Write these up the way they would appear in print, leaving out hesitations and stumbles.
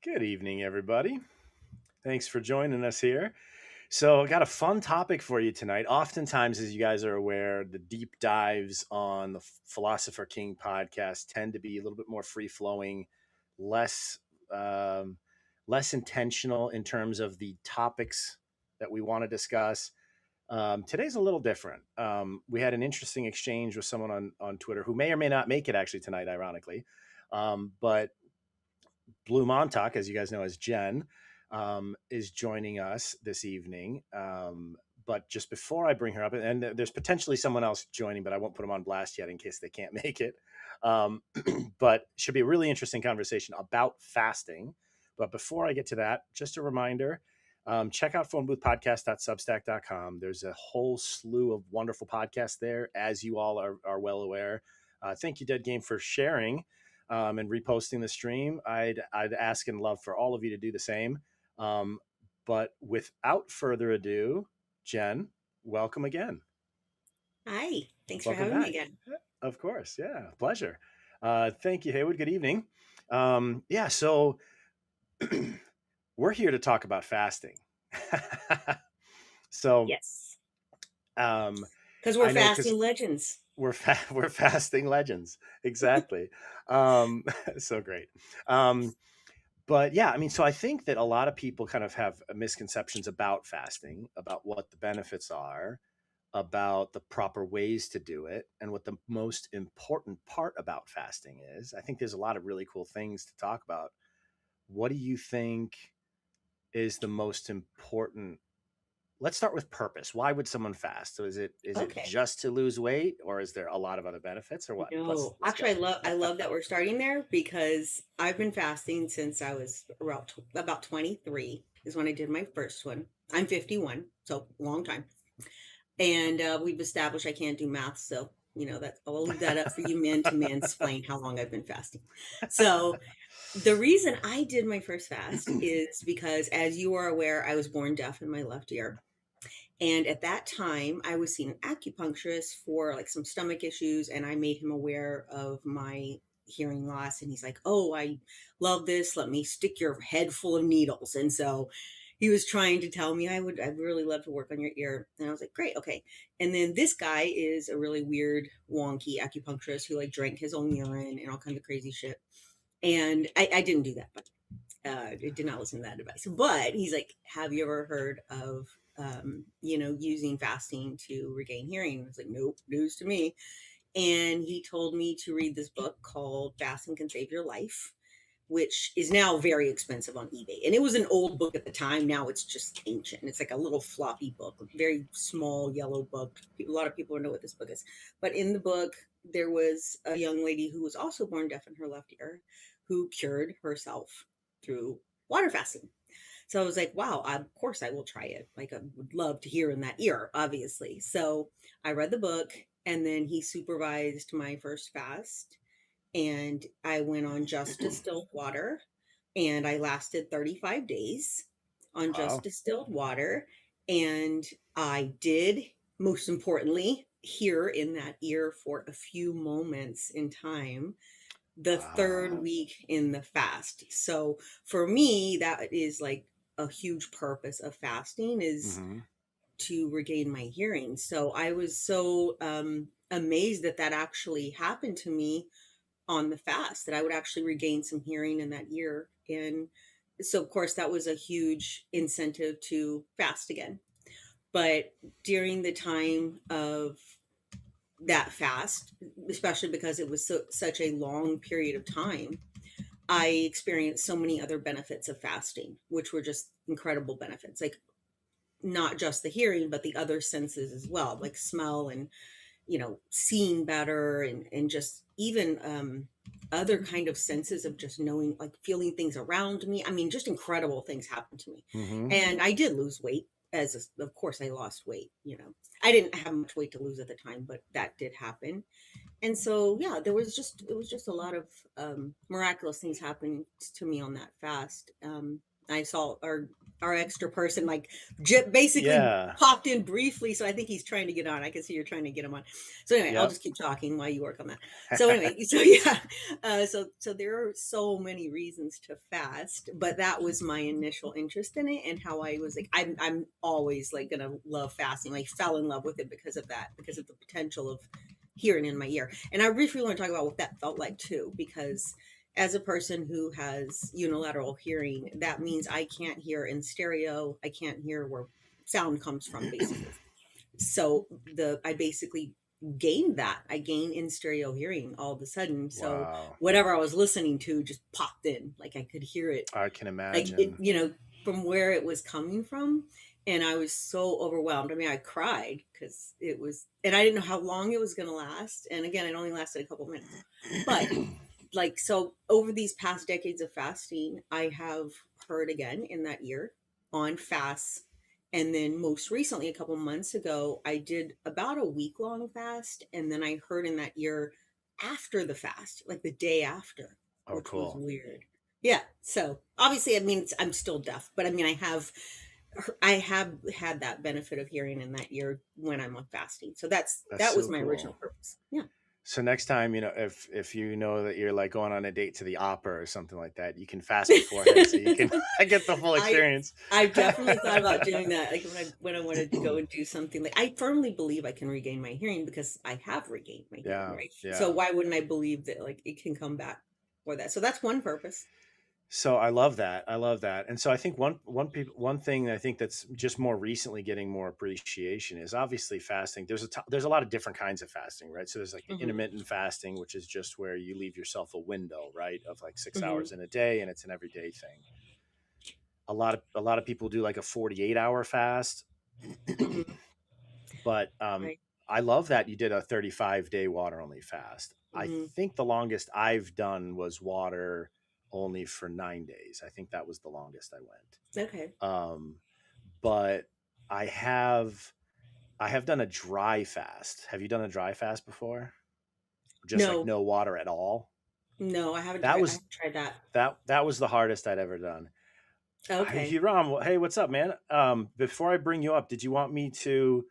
Good evening, everybody. Thanks for joining us here. So, I got a fun topic for you tonight. Oftentimes, as you guys are aware, the deep dives on the Philosopher King podcast tend to be a little bit more free flowing, less um, less intentional in terms of the topics that we want to discuss. Today's a little different. We had an interesting exchange with someone on Twitter who may or may not make it actually tonight, ironically. But Blue Montauk, as you guys know, as Jen, is joining us this evening. But just before I bring her up, and there's potentially someone else joining, but I won't put them on blast yet in case they can't make it. Um, but should be a really interesting conversation about fasting. But before I get to that, just a reminder, check out phoneboothpodcast.substack.com. There's a whole slew of wonderful podcasts there, as you all are well aware. Thank you, Dead Game, for sharing and reposting the stream. I'd ask and love for all of you to do the same. But without further ado, Jen, welcome again. Hi, thanks for Welcome having me back. again. Of course, yeah, pleasure. Thank you, Haywood. Good evening. So we're here to talk about fasting. So Yes, um, because we're I know because fasting legends. we're fasting legends. Exactly. Um, so great. But yeah, I mean, so I think that a lot of people kind of have misconceptions about fasting, about what the benefits are, about the proper ways to do it, and what the most important part about fasting is. I think there's a lot of really cool things to talk about. What do you think is the most important? Let's start with purpose. Why would someone fast? So is it Okay. just to lose weight, or is there a lot of other benefits, or what? Let's No, let's actually, go. I love that we're starting there because I've been fasting since I was about 23 is when I did my first one. I'm 51, so long time. And we've established I can't do math, so that I'll leave that up for you men to mansplain how long I've been fasting. So the reason I did my first fast is because, as you are aware, I was born deaf in my left ear. And at that time, I was seeing an acupuncturist for like some stomach issues, and I made him aware of my hearing loss. And he's like, "Oh, I love this. Let me stick your head full of needles." And so he was trying to tell me I'd really love to work on your ear. And I was like, "Great, okay." And then this guy is a really weird, wonky acupuncturist who like drank his own urine and all kinds of crazy shit. And I didn't do that, but did not listen to that advice. But he's like, "Have you ever heard of using fasting to regain hearing?" I was like, "Nope, news to me." And he told me to read this book called Fasting Can Save Your Life, which is now very expensive on eBay. And it was an old book at the time. Now it's just ancient. It's like a little floppy book, very small yellow book. A lot of people don't know what this book is. But in the book, there was a young lady who was also born deaf in her left ear who cured herself through water fasting. So I was like, wow, of course I will try it. Like, I would love to hear in that ear, obviously. So I read the book, and then he supervised my first fast. And I went on just distilled water, and I lasted 35 days on just Wow. distilled water. And I did, most importantly, hear in that ear for a few moments in time the third Wow. week in the fast. So for me, that is like a huge purpose of fasting is Hmm. to regain my hearing. So I was so amazed that that actually happened to me on the fast, that I would actually regain some hearing in that ear. And so, of course, that was a huge incentive to fast again. But during the time of that fast, especially because it was such a long period of time, I experienced so many other benefits of fasting, which were just incredible benefits. Like, not just the hearing, but the other senses as well, like smell and, seeing better, and just even other kind of senses of just knowing, like feeling things around me. I mean, just incredible things happened to me. Hmm. And I did lose weight, of course I lost weight. I didn't have much weight to lose at the time, but that did happen. And so, yeah, it was just a lot of miraculous things happening to me on that fast. I saw our extra person like basically Yeah. popped in briefly, so I think he's trying to get on. I can see you're trying to get him on. So anyway, I'll Yep. just keep talking while you work on that. So anyway, so yeah, so there are so many reasons to fast, but that was my initial interest in it, and how I was like, I'm always like gonna love fasting. Like fell in love with it because of that, because of the potential of hearing in my ear. And I briefly want to talk about what that felt like too, because as a person who has unilateral hearing, that means I can't hear in stereo. I can't hear where sound comes from, basically. So I basically gained that. I gained in stereo hearing all of a sudden. So Wow. whatever I was listening to just popped in. Like I could hear it, I can like it, imagine. from where it was coming from. And I was so overwhelmed. I mean, I cried because it was, and I didn't know how long it was going to last. And again, it only lasted a couple minutes. But like, so over these past decades of fasting, I have heard again in that year on fasts. And then most recently, a couple months ago, I did about a week long fast. And then I heard in that year after the fast, like the day after, Oh, which was cool. weird. Yeah. So obviously, I mean, I'm still deaf, but I mean, I have had that benefit of hearing in that year when I'm on fasting. So That's that was so my original cool. purpose. Yeah. So next time, if you know that you're like going on a date to the opera or something like that, you can fast beforehand so you can get the full I experience. I've definitely thought about doing that. Like when I wanted to go and do something, like I firmly believe I can regain my hearing because I have regained my hearing, Yeah, right? So yeah. why wouldn't I believe that like it can come back for that? So that's one purpose. So I love that. I love that. And so I think one thing I think that's just more recently getting more appreciation is obviously fasting. There's a lot of different kinds of fasting, right? So there's like Hmm. intermittent fasting, which is just where you leave yourself a window, right, of like 6 hours Hmm. in a day, and it's an everyday thing. A lot of people do like a 48-hour fast, Hmm. but Right. I love that you did a 35-day water only fast. I Hmm. think the longest I've done was water only for 9 days. I think that was the longest I went. Okay. But I have I have done a dry fast. Have you done a dry fast before? Just like No, no water at all. no, I haven't That tried. I was haven't tried that. that was the hardest I'd ever done. Hey, Okay. Hiram, hey, what's up, man? Before I bring you up, did you want me to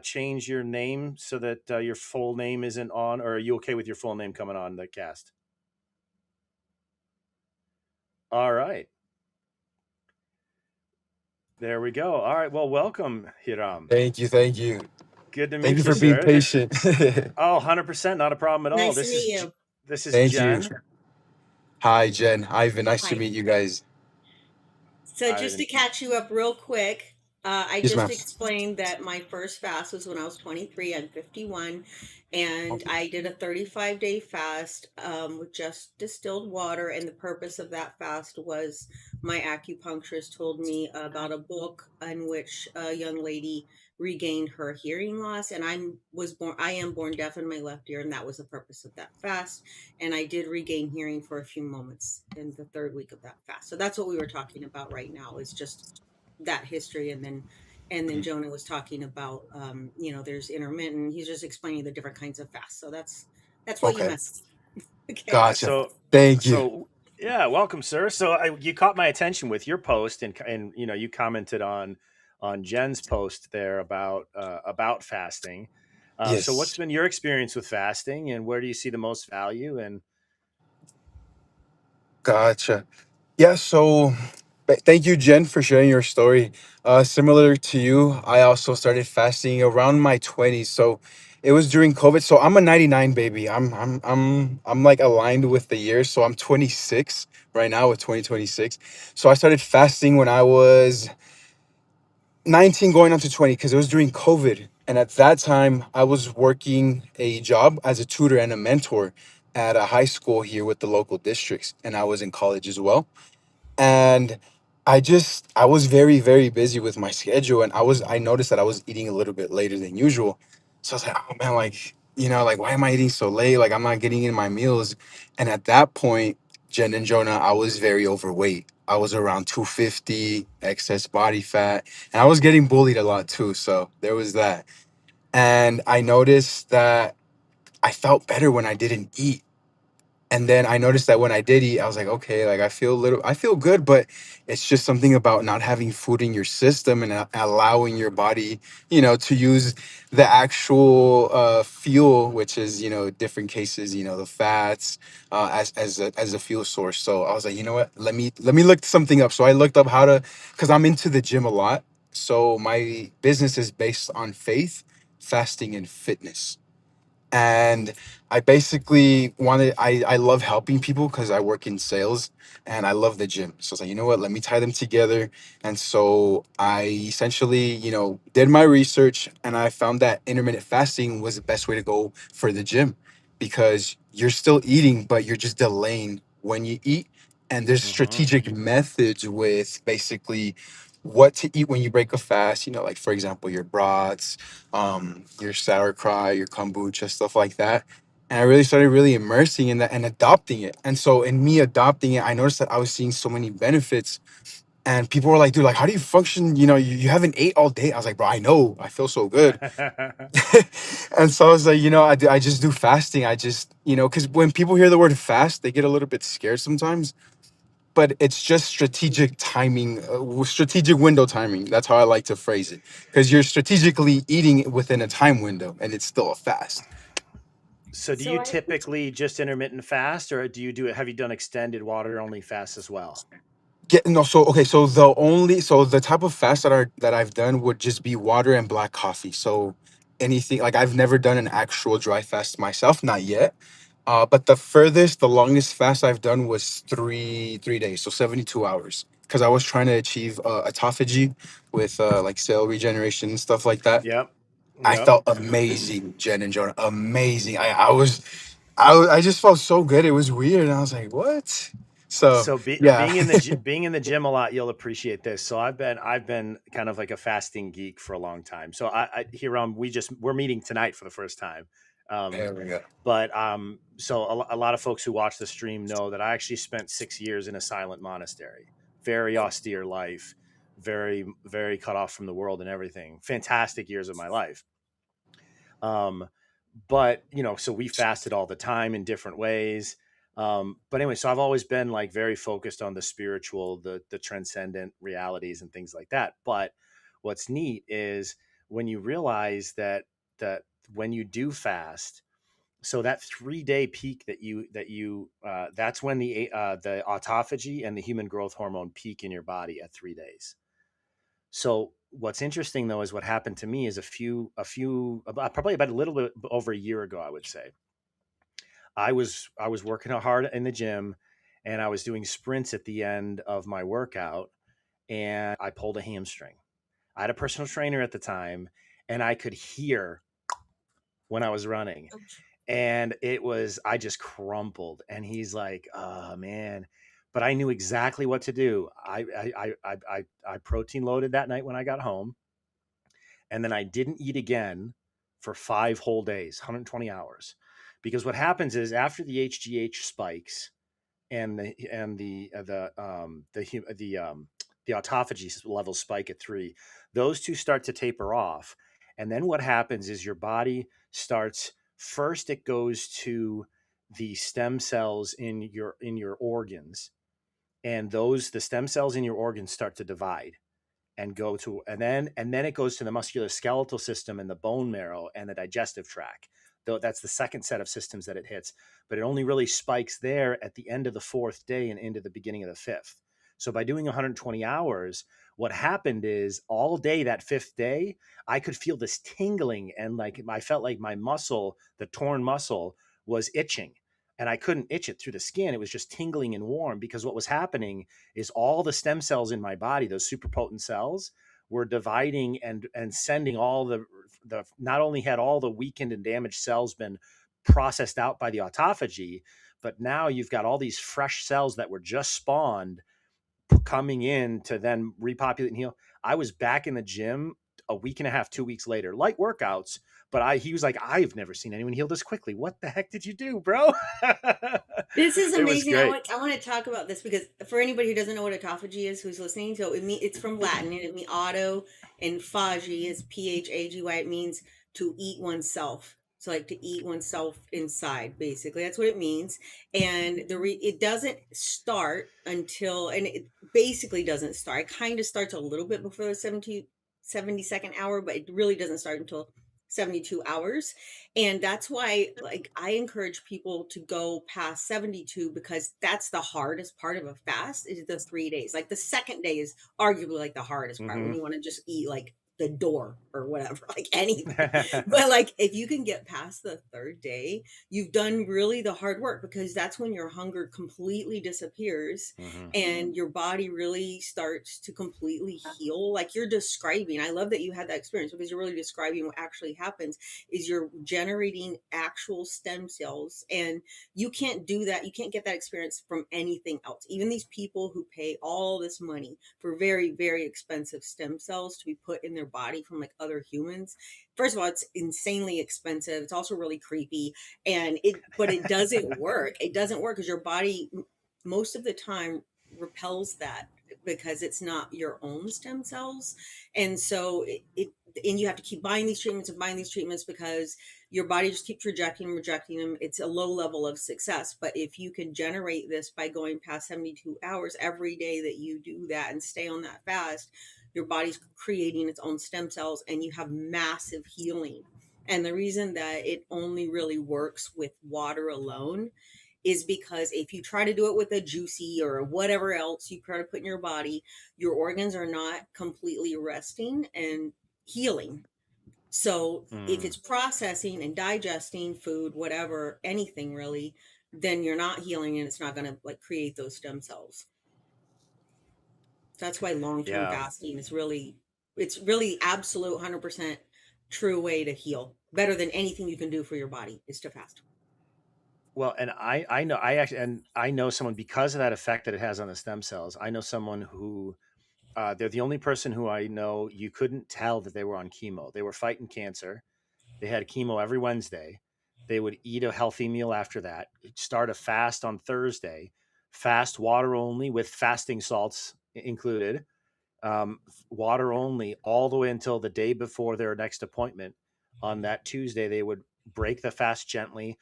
change your name so that your full name isn't on, or are you okay with your full name coming on the cast? All right, there we go. All right, well, welcome, Hiram. Thank you, thank you. Good to Thank you meet you, for being sir. patient. Oh, 100%, not a problem at all. Nice to meet you. This is Thank you. Jen. Hi, Jen. Ivan, nice to Hi. meet you guys. So just to Ivan. catch you up real quick, I Yes, just ma'am. explained that my first fast was when I was 23. I'm 51, and I did a 35-day fast with just distilled water. And the purpose of that fast was my acupuncturist told me about a book in which a young lady regained her hearing loss, and I am born deaf in my left ear, and that was the purpose of that fast. And I did regain hearing for a few moments in the third week of that fast. So that's what we were talking about right now is just that history. And then Jonah was talking about there's intermittent. He's just explaining the different kinds of fasts. So that's what you Okay, missed. Okay. gotcha. So, Thank you. so yeah, welcome, sir. So you caught my attention with your post, and you commented on Jen's post there about fasting. So, what's Yes, been your experience with fasting, and where do you see the most value? And gotcha. Yeah, so thank you, Jen, for sharing your story. Similar to you, I also started fasting around my 20s. So it was during COVID. So I'm a 99 baby. I'm like aligned with the year. So I'm 26 right now with 2026. So I started fasting when I was 19 going up to 20 because it was during COVID. And at that time, I was working a job as a tutor and a mentor at a high school here with the local districts. And I was in college as well. And I was very, very busy with my schedule. And I noticed that I was eating a little bit later than usual. So I was like, oh man, like, like, why am I eating so late? Like, I'm not getting in my meals. And at that point, Jen and Jonah, I was very overweight. I was around 250, excess body fat, and I was getting bullied a lot too. So there was that. And I noticed that I felt better when I didn't eat. And then I noticed that when I did eat, I was like, okay, like I feel good, but it's just something about not having food in your system and allowing your body, to use the actual fuel, which is, different cases, the fats, as a fuel source. So I was like, you know what, let me look something up. So I looked up how to, because I'm into the gym a lot. So my business is based on faith, fasting, and fitness. And I basically I love helping people because I work in sales and I love the gym. So I was like, you know what, let me tie them together. And so I essentially, did my research, and I found that intermittent fasting was the best way to go for the gym, because you're still eating, but you're just delaying when you eat. And there's Hmm. strategic methods with basically what to eat when you break a fast, like for example, your broths, your sauerkraut, your kombucha, stuff like that. And I really started really immersing in that and adopting it. And so in me adopting it, I noticed that I was seeing so many benefits. And people were like, dude, like, how do you function? You haven't ate all day. I was like, bro, I know. I feel so good. And so I was like, I just do fasting. I just, because when people hear the word fast, they get a little bit scared sometimes. But it's just strategic timing, strategic window timing. That's how I like to phrase it. Because you're strategically eating it within a time window, and it's still a fast. So do So you I have typically just intermittent fast, or do you do it? Have you done extended water only fast as well? Get no, so okay, so the type of fast that I've done would just be water and black coffee. So anything, like, I've never done an actual dry fast myself, not yet. But the longest fast I've done was three days, so 72 hours, because I was trying to achieve autophagy with like cell regeneration and stuff like that. Yep. I Yep. felt amazing, Jen and Jonah, amazing. I just felt so good. It was weird, and I was like, what? So So yeah. being in the gym a lot, you'll appreciate this. So I've been kind of like a fasting geek for a long time. So I here we're meeting tonight for the first time. Um, There we go. but so a lot of folks who watch the stream know that I actually spent 6 years in a silent monastery, very austere life, very very cut off from the world and everything. Fantastic years of my life. Um, but so we fasted all the time in different ways. But anyway, so I've always been like very focused on the spiritual, the transcendent realities and things like that. But what's neat is when you realize that when you do fast, so that 3 day peak that's when the autophagy and the human growth hormone peak in your body at 3 days. So what's interesting though is what happened to me is probably about a little bit over a year ago, I would say. I was working hard in the gym, and I was doing sprints at the end of my workout, and I pulled a hamstring. I had a personal trainer at the time, and I could hear when I was running, and I just crumpled. And he's like, "Oh man." But I knew exactly what to do. I protein loaded that night when I got home, and then I didn't eat again for 5 whole days, 120 hours. Because what happens is after the HGH spikes and the autophagy levels spike at 3, those two start to taper off. And then what happens is your body starts first, it goes to the stem cells in your organs, and the stem cells in your organs start to divide and go to and then it goes to the musculoskeletal system and the bone marrow and the digestive tract. Though that's the second set of systems that it hits, but it only really spikes there at the end of the fourth day and into the beginning of the fifth. So by doing 120 hours, what happened is all day that fifth day, I could feel this tingling, and like I felt like my muscle, the torn muscle, was itching. And I couldn't itch it through the skin. It was just tingling and warm, because what was happening is all the stem cells in my body, those super potent cells, were dividing and sending all the not only had all the weakened and damaged cells been processed out by the autophagy, but now you've got all these fresh cells that were just spawned coming in to then repopulate and heal. I was back in the gym a week and a half, 2 weeks later, light workouts, but he was like, "I've never seen anyone heal this quickly. What the heck did you do, bro?" This is It was amazing. I great. want I want to talk about this because for anybody who doesn't know what autophagy is, who's listening, so it's from Latin, and it means auto, and phagi is phagy. It means to eat oneself. So like to eat oneself inside, basically, that's what it means. And it doesn't start until, and it basically doesn't start. It kind of starts a little bit before the 72nd hour, but it really doesn't start until 72 hours. And that's why, like, I encourage people to go past 72, because that's the hardest part of a fast is the 3 days. Like the second day is arguably like the hardest part, when Hmm. you want to just eat like the door or whatever, like anything. But like if you can get past the third day, you've done really the hard work, because that's when your hunger completely disappears Hmm. and your body really starts to completely heal. Like you're describing, I love that you had that experience, because you're really describing what actually happens is you're generating actual stem cells. And you can't do that, you can't get that experience from anything else. Even these people who pay all this money for very, very expensive stem cells to be put in their body from like other humans, first of all, it's insanely expensive, it's also really creepy. And but it doesn't work. It doesn't work because your body most of the time repels that, because it's not your own stem cells. And so and you have to keep buying these treatments and buying these treatments, because your body just keeps rejecting them. It's a low level of success. But if you can generate this by going past 72 hours every day that you do that and stay on that fast, your body's creating its own stem cells and you have massive healing. And the reason that it only really works with water alone is because if you try to do it with a juicy or whatever else you try to put in your body, your organs are not completely resting and healing. So if Mm. it's processing and digesting food, whatever, anything really, then you're not healing and it's not going to like create those stem cells. That's why long-term Yeah. fasting is really, it's really absolute 100% true way to heal. Better than anything you can do for your body is to fast. Well, and I know I actually and I know someone, because of that effect that it has on the stem cells. I know someone who they're the only person who I know you couldn't tell that they were on chemo. They were fighting cancer. They had chemo every Wednesday. They would eat a healthy meal after that, start a fast on Thursday, fast water only with fasting salts included, water only all the way until the day before their next appointment. On that Tuesday, they would break the fast gently,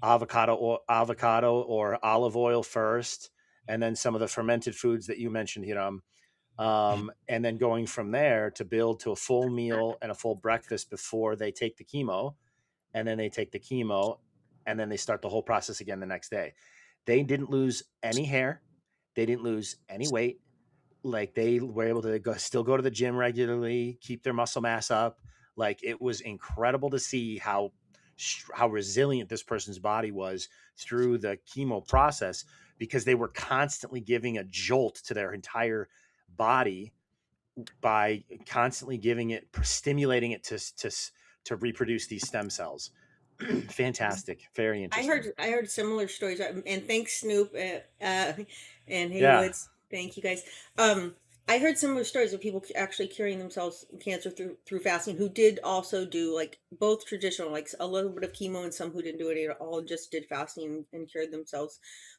avocado or olive oil first, and then some of the fermented foods that you mentioned, Hiram. And then going from there to build to a full meal and a full breakfast before they take the chemo, and then they take the chemo, and then they start the whole process again the next day. They didn't lose any hair, they didn't lose any weight. Like they were able to still go to the gym regularly, keep their muscle mass up. Like it was incredible to see how resilient this person's body was through the chemo process, because they were constantly giving a jolt to their entire body by constantly giving it, stimulating it to reproduce these stem cells. Fantastic, very interesting. I heard similar stories, and thanks Snoop, and Hey Yeah, Woods, thank you guys. Um, I heard similar stories of people actually curing themselves cancer through fasting, who did also do like both traditional, like a little bit of chemo, and some who didn't do it at all, just did fasting and cured themselves.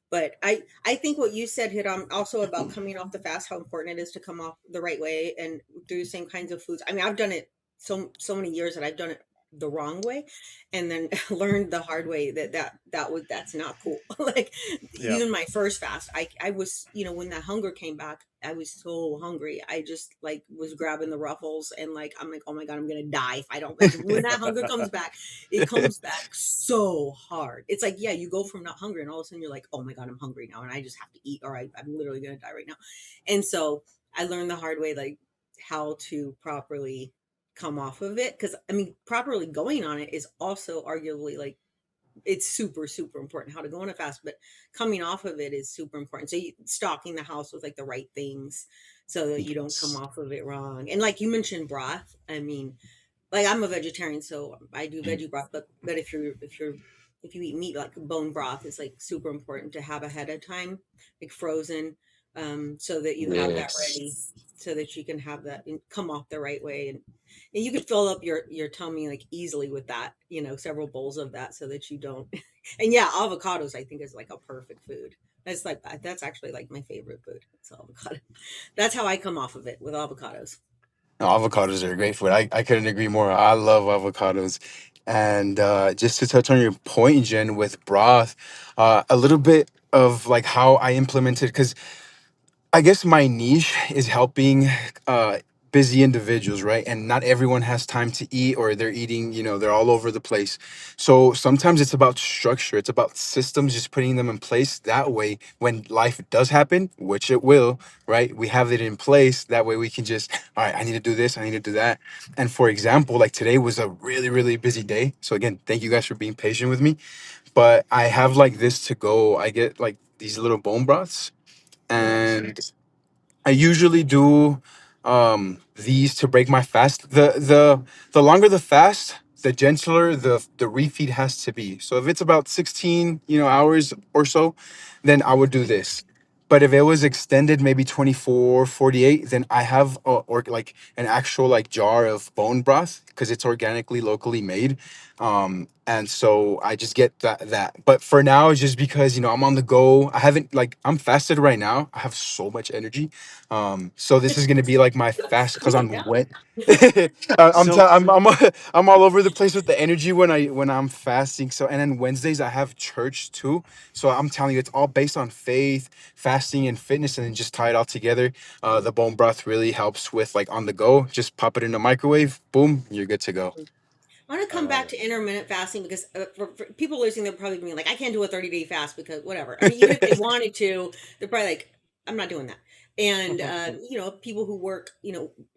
But I think what you said hit on also about coming off the fast, how important it is to come off the right way and through the same kinds of foods. I mean, I've done it so many years that I've done it the wrong way, and then learned the hard way that's not cool. Like yeah. even my first fast, I was, when that hunger came back, I was so hungry, I just like was grabbing the ruffles, and like I'm like, oh my god, I'm gonna die if I don't, like when that hunger comes back, it comes back so hard. It's like, yeah, you go from not hungry and all of a sudden you're like, oh my god, I'm hungry now and I just have to eat, or I'm literally gonna die right now. And so I learned the hard way, like how to properly come off of it, because I mean properly going on it is also arguably like, it's super important how to go on a fast, but coming off of it is super important. So stocking the house with like the right things so that you don't come Yes. off of it wrong. And like you mentioned broth, I mean, like I'm a vegetarian, so I do veggie broth, but if you eat meat, like bone broth is like super important to have ahead of time, like frozen, so that you have that Yes. ready, so that you can have that and come off the right way. And you can fill up your tummy like easily with that, several bowls of that, so that you don't. And yeah, avocados I think is like a perfect food. That's actually like my favorite food. It's avocado. That's how I come off of it, with avocados. No, avocados are a great food. I couldn't agree more. I love avocados. And just to touch on your point, Jen, with broth, a little bit of like how I implemented, because I guess my niche is helping uh, busy individuals, right? And not everyone has time to eat, or they're eating, they're all over the place. So sometimes it's about structure, it's about systems, just putting them in place. That way, when life does happen, which it will, right? We have it in place. That way we can just, all right, I need to do this, I need to do that. And for example, like today was a really, really busy day. So again, thank you guys for being patient with me. But I have like this to go. I get like these little bone broths. Nice. And I usually do these to break my fast. The longer the fast, the gentler the refeed has to be. So if it's about 16, hours or so, then I would do this. But if it was extended, maybe 24, 48, then I have or like an actual like jar of bone broth because it's organically locally made. And so I just get that. But for now, it's just because I'm on the go. I haven't like I'm fasted right now. I have so much energy. So this is gonna be like my fast because Me I'm too. wet. So I'm all over the place with the energy when I'm fasting. So and then Wednesdays I have church too. So I'm telling you, it's all based on faith, fasting, and fitness, and then just tie it all together. The bone broth really helps with like on the go. Just pop it in the microwave, boom, you're good to go. I want to I come love back it. to intermittent fasting because for people listening, they're probably going to be like, I can't do a 30-day fast because whatever. I mean, even if they wanted to, they're probably like, I'm not doing that. And, people who work,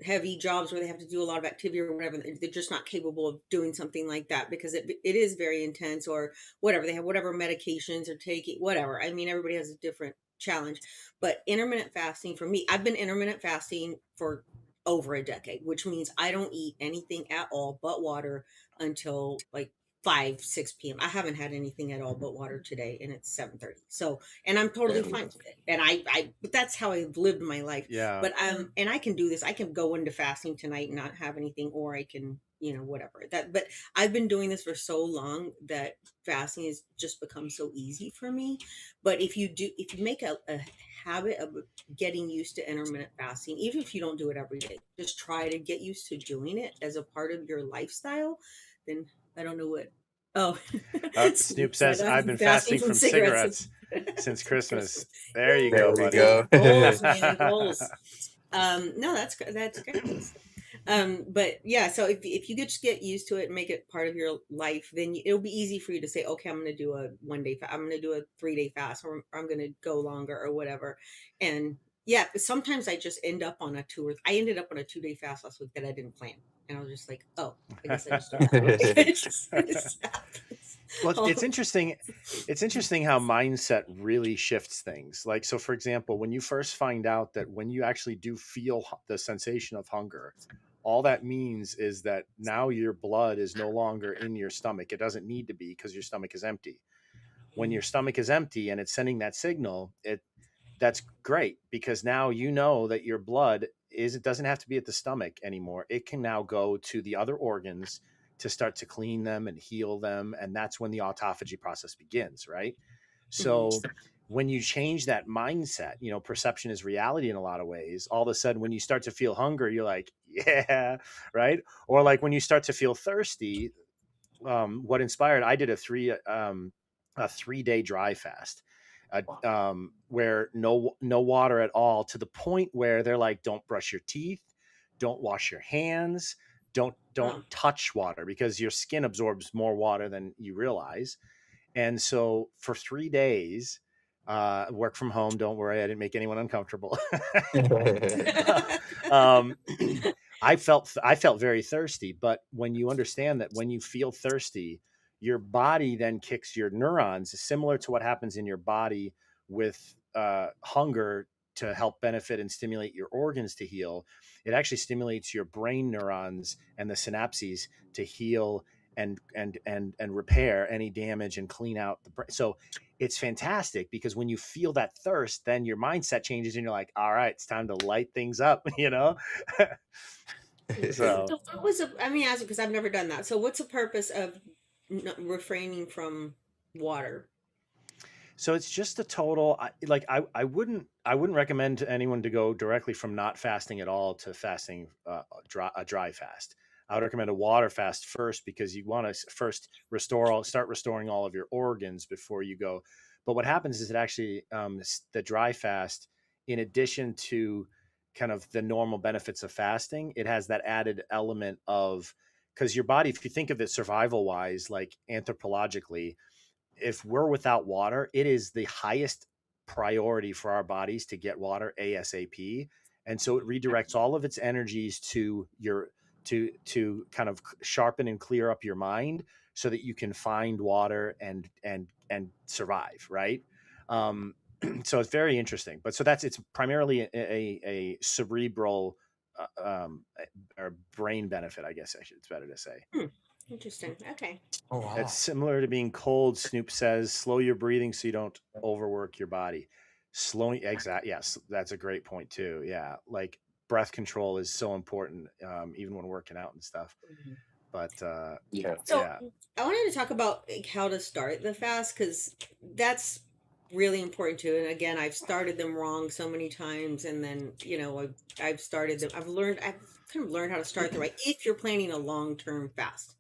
heavy jobs where they have to do a lot of activity or whatever, they're just not capable of doing something like that because it is very intense or whatever. They have whatever medications or taking, whatever. I mean, everybody has a different challenge. But intermittent fasting for me, I've been intermittent fasting for over a decade, which means I don't eat anything at all but water until like 5 6 p.m. I haven't had anything at all but water today, and it's 7:30. So, and I'm totally Damn. fine with it. And but that's how I've lived my life. Yeah. But and I can do this. I can go into fasting tonight and not have anything, or I can, whatever that. But I've been doing this for so long that fasting has just become so easy for me. But if you make a habit of getting used to intermittent fasting, even if you don't do it every day, just try to get used to doing it as a part of your lifestyle. Then I don't know what. Oh, Snoop Snoop said says, I've I'm been fasting fasting from from cigarettes cigarettes since since Christmas. Christmas. There you Woo! go, There we buddy. go. Goals, man, goals. No, that's great. But yeah, so if you could just get used to it and make it part of your life, then it'll be easy for you to say, okay, I'm going to do a 1 day, I'm going to do a 3 day fast, or I'm going to go longer or whatever. And yeah, but sometimes I just end up on I ended up on a 2 day fast last week that I didn't plan. And I was just like, oh, I guess I just do that. It just happens. Well, it's Oh, interesting. It's interesting how mindset really shifts things. Like, so for example, when you first find out that when you actually do feel the sensation of hunger, all that means is that now your blood is no longer in your stomach. It doesn't need to be because your stomach is empty. When your stomach is empty and it's sending that signal, that's great because now you know that your blood is it doesn't have to be at the stomach anymore. It can now go to the other organs to start to clean them and heal them, and that's when the autophagy process begins, right? mhm. So when you change that mindset, perception is reality in a lot of ways. All of a sudden when you start to feel hunger, you're like, yeah, right? Or like when you start to feel thirsty, what inspired I did a 3 day dry fast, where no water at all, to the point where they're like, don't brush your teeth, don't wash your hands, don't Oh, touch water because your skin absorbs more water than you realize. And so for 3 days, work from home. Don't worry, I didn't make anyone uncomfortable. um, I felt very thirsty, but when you understand that when you feel thirsty, your body then kicks your neurons, similar to what happens in your body with hunger to help benefit and stimulate your organs to heal. It actually stimulates your brain neurons and the synapses to heal and repair any damage and clean out the brain. So it's fantastic because when you feel that thirst, then your mindset changes and you're like, all right, it's time to light things up, So, so what was I mean, ask because I've never done that. So what's the purpose of refraining from water? So it's just a total like I wouldn't recommend to anyone to go directly from not fasting at all to fasting a dry fast. I would recommend a water fast first because you want to first start restoring all of your organs before you go. But what happens is it actually the dry fast, in addition to kind of the normal benefits of fasting, it has that added element of, because your body, if you think of it survival wise, like anthropologically, if we're without water, it is the highest priority for our bodies to get water ASAP. And so it redirects all of its energies to your to kind of sharpen and clear up your mind so that you can find water and survive, right? Um, so it's very interesting. But so that's it's primarily a cerebral or brain benefit, I guess it's better to say. Hmm. Interesting. Okay. Oh It's wow. similar to being cold. Snoop says, slow your breathing so you don't overwork your body. Slowing, exact. Yes, that's a great point too. Yeah, like breath control is so important, even when working out and stuff. Mhm. But Yeah. So yeah, I wanted to talk about like, how to start the fast because that's really important too. And again, I've started them wrong so many times, and then I've started them. I've kind of learned how to start the right if you're planning a long term fast.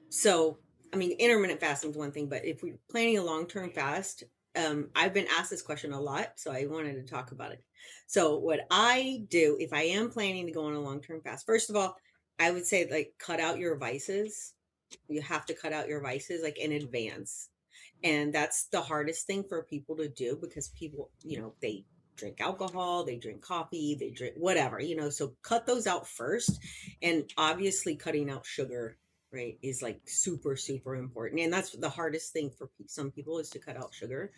So, I mean, intermittent fasting is one thing, but if we're planning a long term fast, I've been asked this question a lot, so I wanted to talk about it. So, what I do if I am planning to go on a long term fast, first of all, I would say like cut out your vices. You have to cut out your vices like in advance. And that's the hardest thing for people to do because people, they drink alcohol, they drink coffee, they drink whatever, so cut those out first. And obviously, cutting out sugar, right, is like super, super important. And that's the hardest thing for some people is to cut out sugar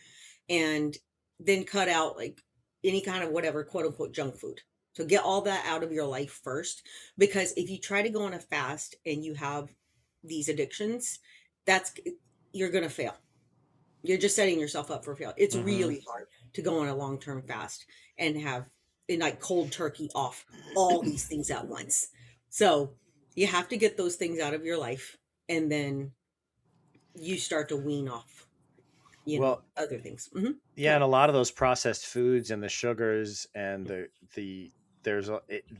and then cut out like any kind of whatever quote unquote junk food. So get all that out of your life first because if you try to go on a fast and you have these addictions, that's you're going to fail. You're just setting yourself up for failure. It's hmm really hard to go on a long-term fast and have and like cold turkey off all these things at once. So you have to get those things out of your life and then you start to wean off, well, other things. Go yeah, and ahead. a lot of those processed foods and the sugars and the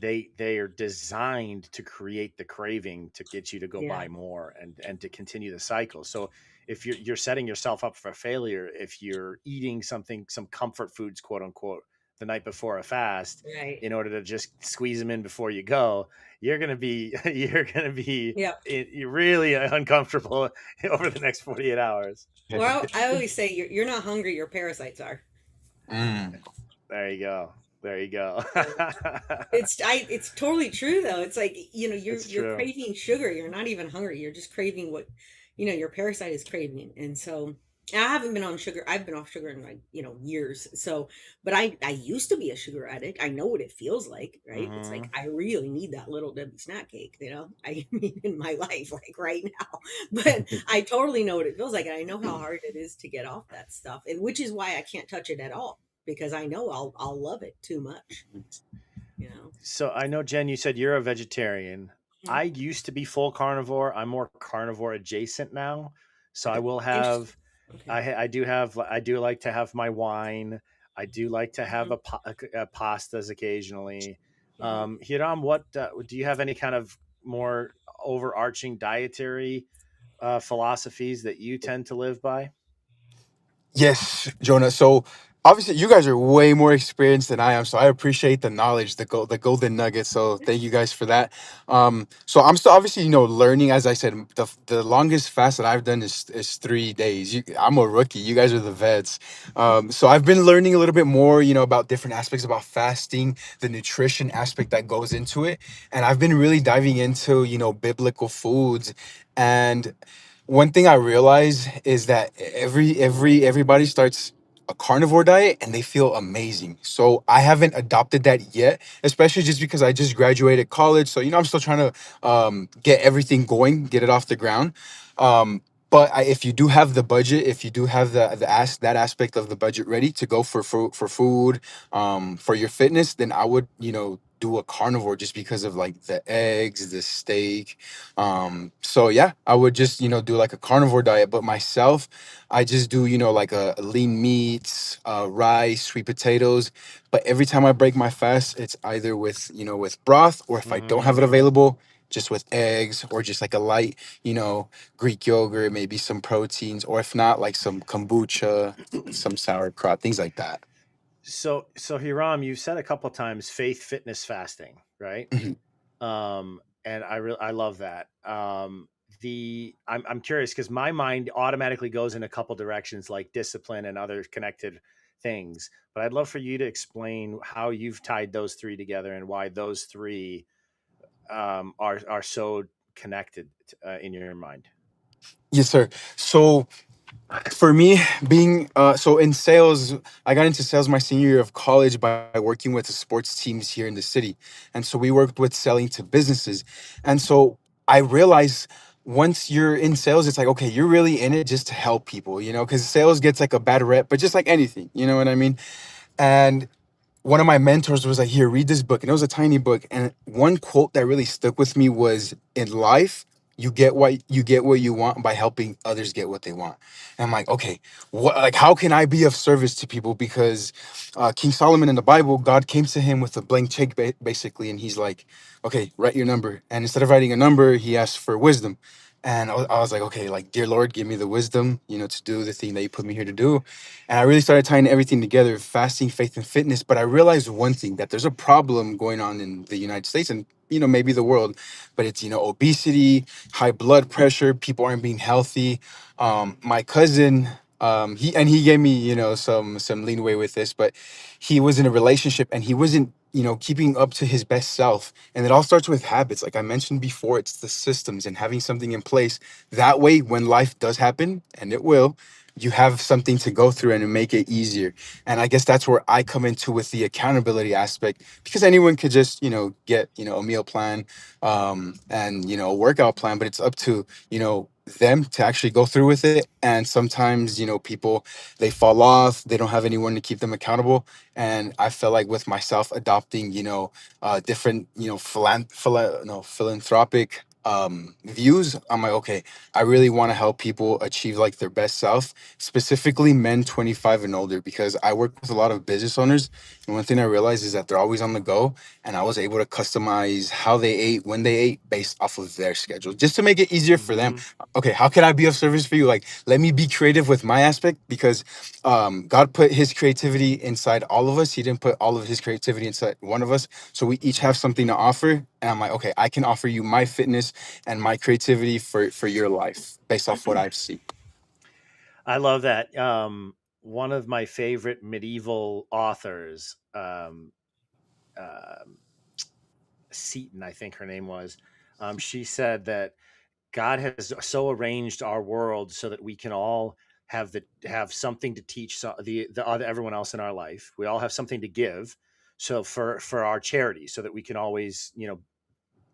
they are designed to create the craving to get you to go Yeah. buy more and to continue the cycle. So if you're setting yourself up for failure if you're eating some comfort foods, quote unquote, the night before a fast Right. in order to just squeeze them in before you go, you're gonna be you're gonna be Yep. you're really uncomfortable over the next 48 hours. Well, I always say you're not hungry, your parasites are. Mm. There you go. There you go. It's totally true though. It's like, It's you're true. craving sugar. You're not even hungry. You're just craving what, your parasite is craving. And so I haven't been on sugar. I've been off sugar in like, years. So, but I used to be a sugar addict. I know what it feels like, right? It's like hmm I really need that little Debbie snack cake. I mean in my life like right now. But I totally know what it feels like and I know how hard it is to get off that stuff. And which is why I can't touch it at all because I know I'll love it too much, you know. So I know, Jen, you said you're a vegetarian. Mhm. I used to be full carnivore. I'm more carnivore adjacent now. So I will Interesting. have, Okay. I do like to have my wine. I do like to have Mhm. pastas occasionally. Mhm. Hiram, what do you have any kind of more overarching dietary philosophies that you tend to live by? Yes, Jonah. So obviously, you guys are way more experienced than I am. So I appreciate the knowledge, the golden nugget. So thank you guys for that. So I'm still obviously, learning. As I said, the longest fast that I've done is 3 days. I'm a rookie. You guys are the vets. So I've been learning a little bit more, about different aspects about fasting, the nutrition aspect that goes into it, and I've been really diving into, biblical foods. And one thing I realize is that everybody starts a carnivore diet and they feel amazing. So I haven't adopted that yet, especially just because I just graduated college. So I'm still trying to get everything going, get it off the ground. But if you do have the budget, if you do have that aspect of the budget ready to go for food, for your fitness, then I would do a carnivore just because of like the eggs, the steak. So yeah, I would just, do like a carnivore diet. But myself, I just do, like a lean meats, rice, sweet potatoes. But every time I break my fast, it's either with, with broth, or if I don't have it Mm. available, just with eggs, or just like a light, Greek yogurt, maybe some proteins, or if not, like some kombucha, some sauerkraut, things like that. So Hiram, you've said a couple times faith, fitness, fasting, right? Mhm. And I love that. I'm curious because my mind automatically goes in a couple directions, like discipline and other connected things. But I'd love for you to explain how you've tied those three together and why those three are so connected in your mind. Yes, sir. So for me, being so in sales, I got into sales my senior year of college by working with the sports teams here in the city. And so we worked with selling to businesses. And so I realized once you're in sales, it's like, okay, you're really in it just to help people, because sales gets like a bad rep, but just like anything, you know what I mean? And one of my mentors was like, here, read this book. And it was a tiny book. And one quote that really stuck with me was, in life, you get what you want by helping others get what they want. And I'm like, okay, how can I be of service to people? Because King Solomon in the Bible, God came to him with a blank check, basically, and he's like, okay, write your number. And instead of writing a number, he asked for wisdom. And I was like, okay, like, dear Lord, give me the wisdom, to do the thing that you put me here to do. And I really started tying everything together, fasting, faith, and fitness. But I realized one thing, that there's a problem going on in the United States, and, maybe the world, but it's, obesity, high blood pressure, people aren't being healthy. My cousin, he gave me, some leeway with this, but he was in a relationship and he wasn't, keeping up to his best self. And it all starts with habits. Like I mentioned before, it's the systems and having something in place. That way, when life does happen, and it will, you have something to go through and to make it easier. And I guess that's where I come into with the accountability aspect, because anyone could just, get, a meal plan, and, a workout plan, but it's up to, them to actually go through with it. And sometimes, people, they fall off, they don't have anyone to keep them accountable. And I felt like with myself adopting, different, no, philanthropic views, I'm like, okay, I really want to help people achieve like their best self, specifically men 25 and older, because I work with a lot of business owners. And one thing I realized is that they're always on the go. And I was able to customize how they ate, when they ate, based off of their schedule, just to make it easier for them. Hmm. Okay, how can I be of service for you? Like, let me be creative with my aspect, because God put his creativity inside all of us. He didn't put all of his creativity inside one of us. So we each have something to offer. And I'm like, okay, I can offer you my fitness and my creativity for your life based off what I see. I love that. One of my favorite medieval authors, um, Seton, I think her name was. She said that God has so arranged our world so that we can all have something to teach the other everyone else in our life. We all have something to give. So for our charity, so that we can always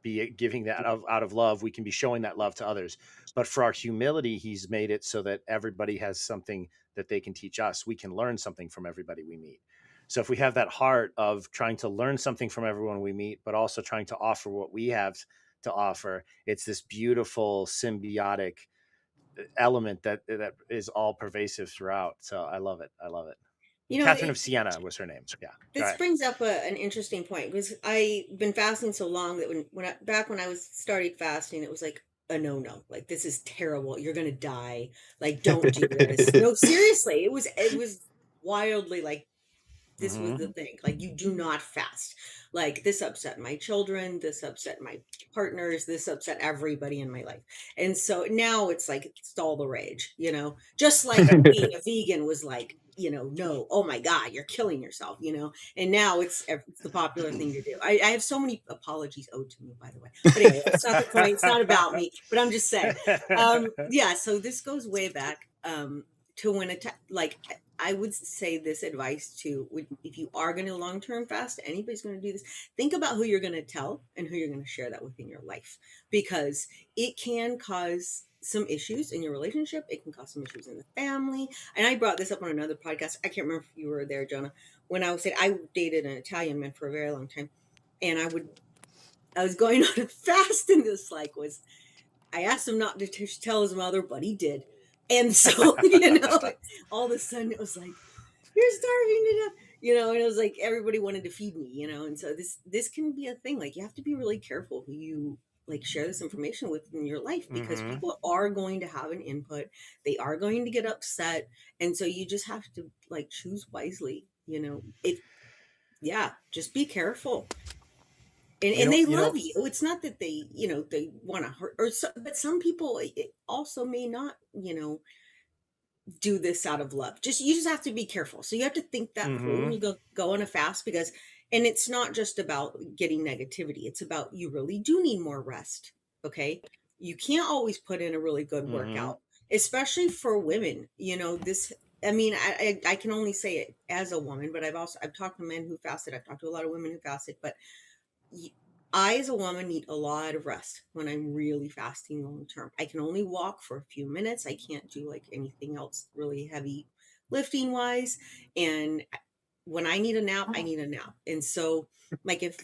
be giving that out of love, we can be showing that love to others. But for our humility, he's made it so that everybody has something that they can teach us. We can learn something from everybody we meet. So if we have that heart of trying to learn something from everyone we meet, but also trying to offer what we have to offer, it's this beautiful symbiotic element that is all pervasive throughout. So I love it. I love it. You know, Catherine of Siena was her name. Yeah. Go this ahead. brings up an interesting point, because I've been fasting so long that back when I was started fasting, it was like a no. Like, this is terrible. You're gonna die. Like, don't do this. No, seriously, it was wildly like, this was Hmm. the thing. Like, you do not fast. Like, this upset my children, this upset my partners, this upset everybody in my life. And so now it's like, it's all the rage, just like being a vegan was like, no, oh my God, you're killing yourself, and now it's the popular thing to do. I have so many apologies owed to me, by the way. But anyway, that's not the point. It's not about me, but I'm just saying. Yeah, so this goes way back, to when like, I would say this advice to, if you are going to long term fast, anybody's going to do this, think about who you're going to tell and who you're going to share that with in your life, because it can cause some issues in your relationship. It can cause some issues in the family. And I brought this up on another podcast. I can't remember if you were there, Jonah, when I said I dated an Italian man for a very long time. and I was going on a fast, and this like was I asked him not to tell his mother, but he did. And so, all of a sudden it was like, you're starving to death, and it was like everybody wanted to feed me, and so this can be a thing. Like, you have to be really careful who you like share this information with in your life, because Mm-hmm. people are going to have an input. They are going to get upset. And so you just have to like choose wisely, if yeah, just be careful. And they You love know. you. It's not that they, they want to hurt, but some people also may not, do this out of love. You just have to be careful. So you have to think that through when Mm-hmm. you go on a fast, because and it's not just about getting negativity. It's about, you really do need more rest. Okay? You can't always put in a really good Mm-hmm. workout, especially for women. This I mean, I can only say it as a woman, but I've talked to men who fasted. I've talked to a lot of women who fasted, but I, as a woman, need a lot of rest when I'm really fasting long term. I can only walk for a few minutes. I can't do like anything else really heavy lifting wise. And when I need a nap, I need a nap. And so, like, if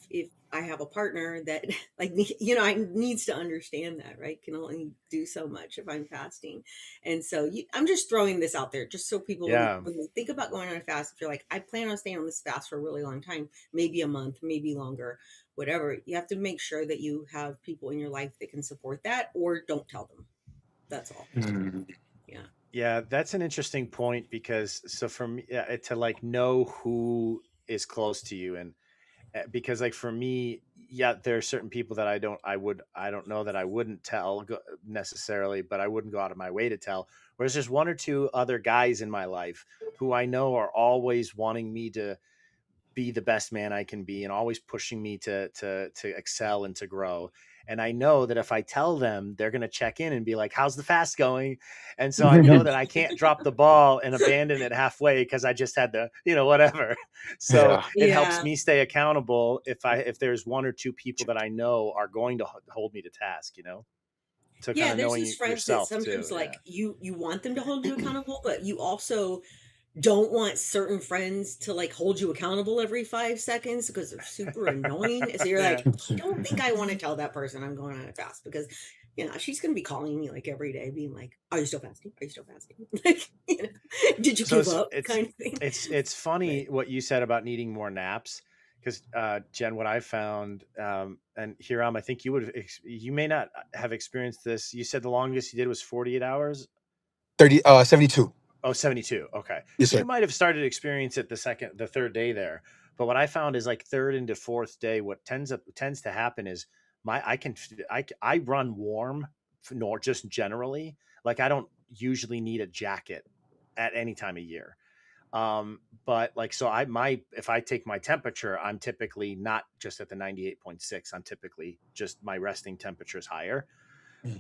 I have a partner that like I needs to understand that, right? Can only do so much if I'm fasting. And so I'm just throwing this out there just so people, Yeah. when they think about going on a fast, if you're like, I plan on staying on this fast for a really long time, maybe a month, maybe longer, whatever, you have to make sure that you have people in your life that can support that, or don't tell them. That's all. Mm. Yeah. Yeah, that's an interesting point because so for me to like know who is close to you and because like for me, yeah, there are certain people that I don't know that I wouldn't tell necessarily, but I wouldn't go out of my way to tell. Whereas there's one or two other guys in my life who I know are always wanting me to be the best man I can be and always pushing me to excel and to grow. And I know that if I tell them, they're going to check in and be like, "How's the fast going?" And so I know that I can't drop the ball and abandon it halfway because I just had to, whatever. So Yeah. it helps Yeah. me stay accountable if there's one or two people that I know are going to hold me to task, So kind Yeah, of there's knowing just friends that yourself too. sometimes Yeah. like you want them to hold you accountable, but you also don't want certain friends to like hold you accountable every 5 seconds because they're super annoying. So you're Yeah. like, I don't think I want to tell that person I'm going on a fast, because she's gonna be calling me like every day, being like, "Are you still fasting? Are you still fasting? Like, did you So give it's up?" it's Kind of thing. it's But funny what you said about needing more naps because Jen, what I found, and Hiram, I think you may not have experienced this. You said the longest you did was 48 hours. 72. Oh, 72. Okay. Yes, So you sir. might have started experiencing it the third day there. But what I found is like third into fourth day, what tends to happen is I run warm nor just generally. Like I don't usually need a jacket at any time of year. But like so if I take my temperature, I'm typically not just at the 98.6. I'm typically just my resting temperature is higher,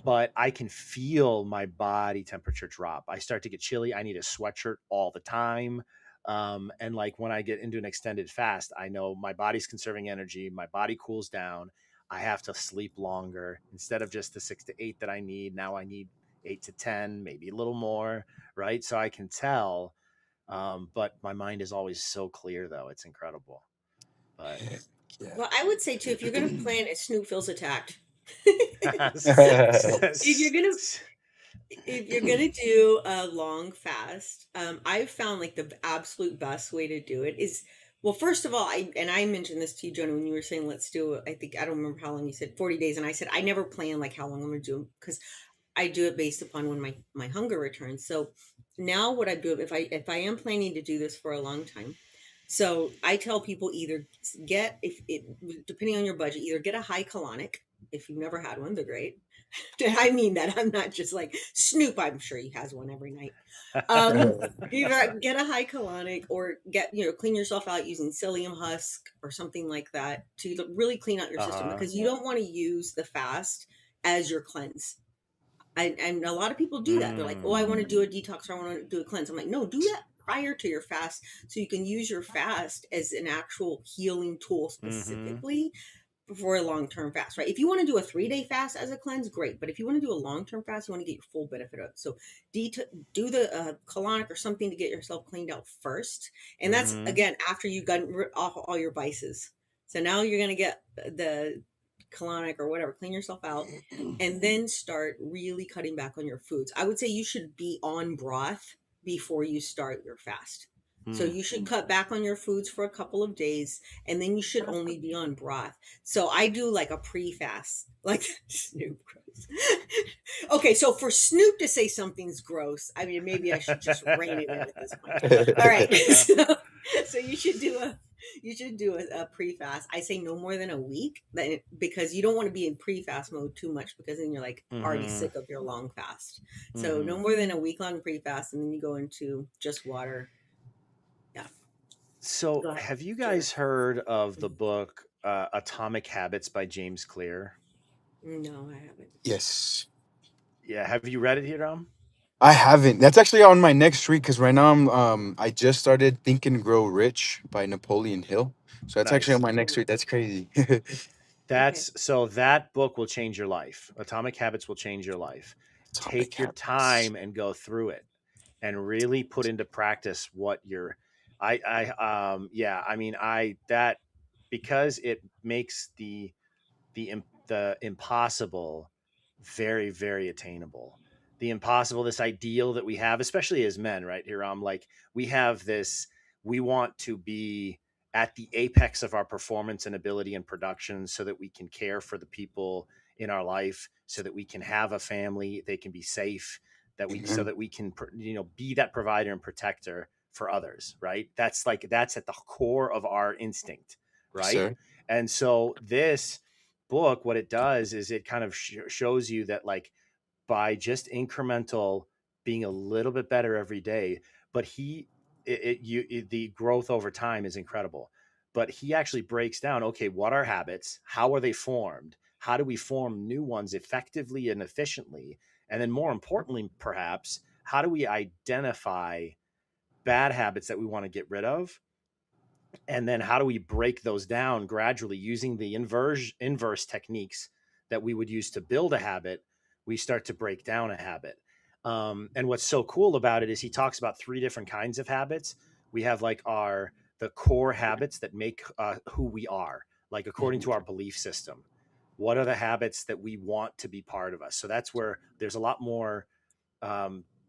but I can feel my body temperature drop. I start to get chilly. I need a sweatshirt all the time. And like when I get into an extended fast, I know my body's conserving energy. My body cools down. I have to sleep longer instead of just the 6 to 8 that I need. Now I need 8 to 10, maybe a little more. Right. So I can tell. But my mind is always so clear, though. It's incredible. But Yeah. well, I would say too, if you're gonna plan it, Snoop feels attacked. If you're gonna if you're gonna do a long fast, I've found like the absolute best way to do it is, well, first of all, I mentioned this to you, Jonah, when you were saying let's do it. I think I don't remember how long you said, 40 days, and I said I never plan like how long I'm gonna do, because I do it based upon when my hunger returns. So now what I do, if I am planning to do this for a long time, so I tell people either get, if it depending on your budget, either get a high colonic. If you've never had one, they're great. I mean that. I'm not just like Snoop. I'm sure he has one every night. Either get a high colonic, or clean yourself out using psyllium husk or something like that to really clean out your system, uh-huh. because you don't want to use the fast as your cleanse. And a lot of people do that. They're like, "Oh, I want to do a detox, or I want to do a cleanse." I'm like, "No, do that prior to your fast, so you can use your fast as an actual healing tool Mm-hmm. specifically for a long-term fast, right? If you want to do a 3-day fast as a cleanse, great. But if you want to do a long-term fast, you want to get your full benefit of it. So do the colonic or something to get yourself cleaned out first. And that's, Mm-hmm. again, after you've gotten off all your vices. So now you're going to get the colonic or whatever, clean yourself out, and then start really cutting back on your foods. I would say you should be on broth before you start your fast. So Hmm. you should cut back on your foods for a couple of days, and then you should only be on broth. So I do like a pre-fast, like Snoop gross. Okay, so for Snoop to say something's gross, I mean maybe I should just rein it in at this point. All right, so you should do a pre-fast. I say no more than a week, because you don't want to be in pre-fast mode too much, because then you're like already Hmm. sick of your long fast. So no Hmm. more than a week long pre-fast, and then you go into just water. Yeah, So, go ahead. have you Sure. guys heard of the book Atomic Habits by James Clear? No, I haven't. Yes. Yeah, have you read it, Hiram? I haven't. That's actually on my next read because right now I just started Think and Grow Rich by Napoleon Hill. So that's actually on Nice. my next read. That's crazy. Okay. That book will change your life. Atomic Habits will change your life. Atomic Take your Habits. time and go through it and really put into practice what you're yeah, I mean I that because it makes the impossible very, very attainable. The impossible, this ideal that we have, especially as men, right here, like we have this, we want to be at the apex of our performance and ability and production so that we can care for the people in our life, so that we can have a family, they can be safe, so Amen. that we can, be that provider and protector for others, right? That's at the core of our instinct, Yes, right? sir. And so this book, what it does is it kind of shows you that, like, by just incremental being a little bit better every day, but the growth over time is incredible. But he actually breaks down, okay, what are habits, how are they formed, how do we form new ones effectively and efficiently, and then more importantly perhaps, how do we identify bad habits that we want to get rid of, and then how do we break those down gradually using the inverse techniques that we would use to build a habit. We start to break down a habit. And what's so cool about it is he talks about three different kinds of habits. We have like the core habits that make who we are, like according to Mhm. our belief system. What are the habits that we want to be part of us? So that's where there's a lot more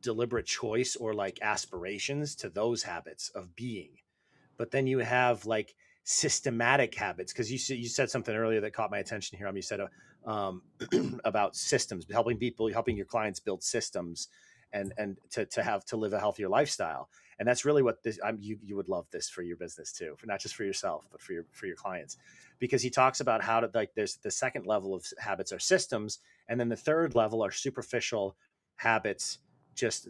deliberate choice or like aspirations to those habits of being. But then you have like systematic habits, because you said something earlier that caught my attention here. You said um, about systems, helping people, helping your clients build systems, and to live a healthier lifestyle. And that's really what this. You would love this for your business too, for not just for yourself, but for your clients, because he talks about how to, like, there's the second level of habits are systems, and then the third level are superficial habits, just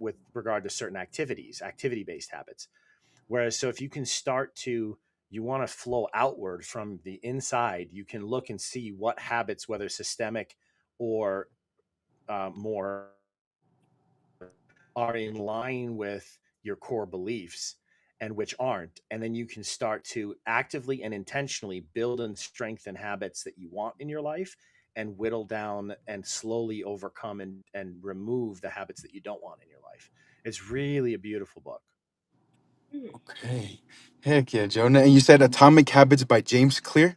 with regard to certain activity based habits. Whereas, so if you can start to, you want to flow outward from the inside, you can look and see what habits, whether systemic or more, are in line with your core beliefs and which aren't. And then you can start to actively and intentionally build and strengthen habits that you want in your life, and whittle down and slowly overcome and remove the habits that you don't want in your life. It's really a beautiful book. Hmm. Okay. Heck yeah, Jonah. And you said Atomic Habits by James Clear?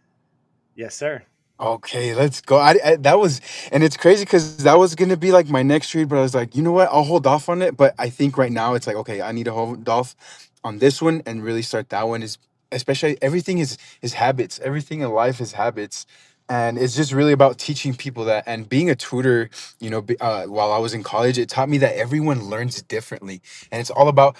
Yes, sir. Okay, let's go. That was, and it's crazy because that was gonna be like my next read, but I was like, you know what? I'll hold off on it. But I think right now it's like, okay, I need to hold off on this one and really start that one. Is especially everything is habits. Everything in life is habits, and it's just really about teaching people that. And being a tutor, while I was in college, it taught me that everyone learns differently, and it's all about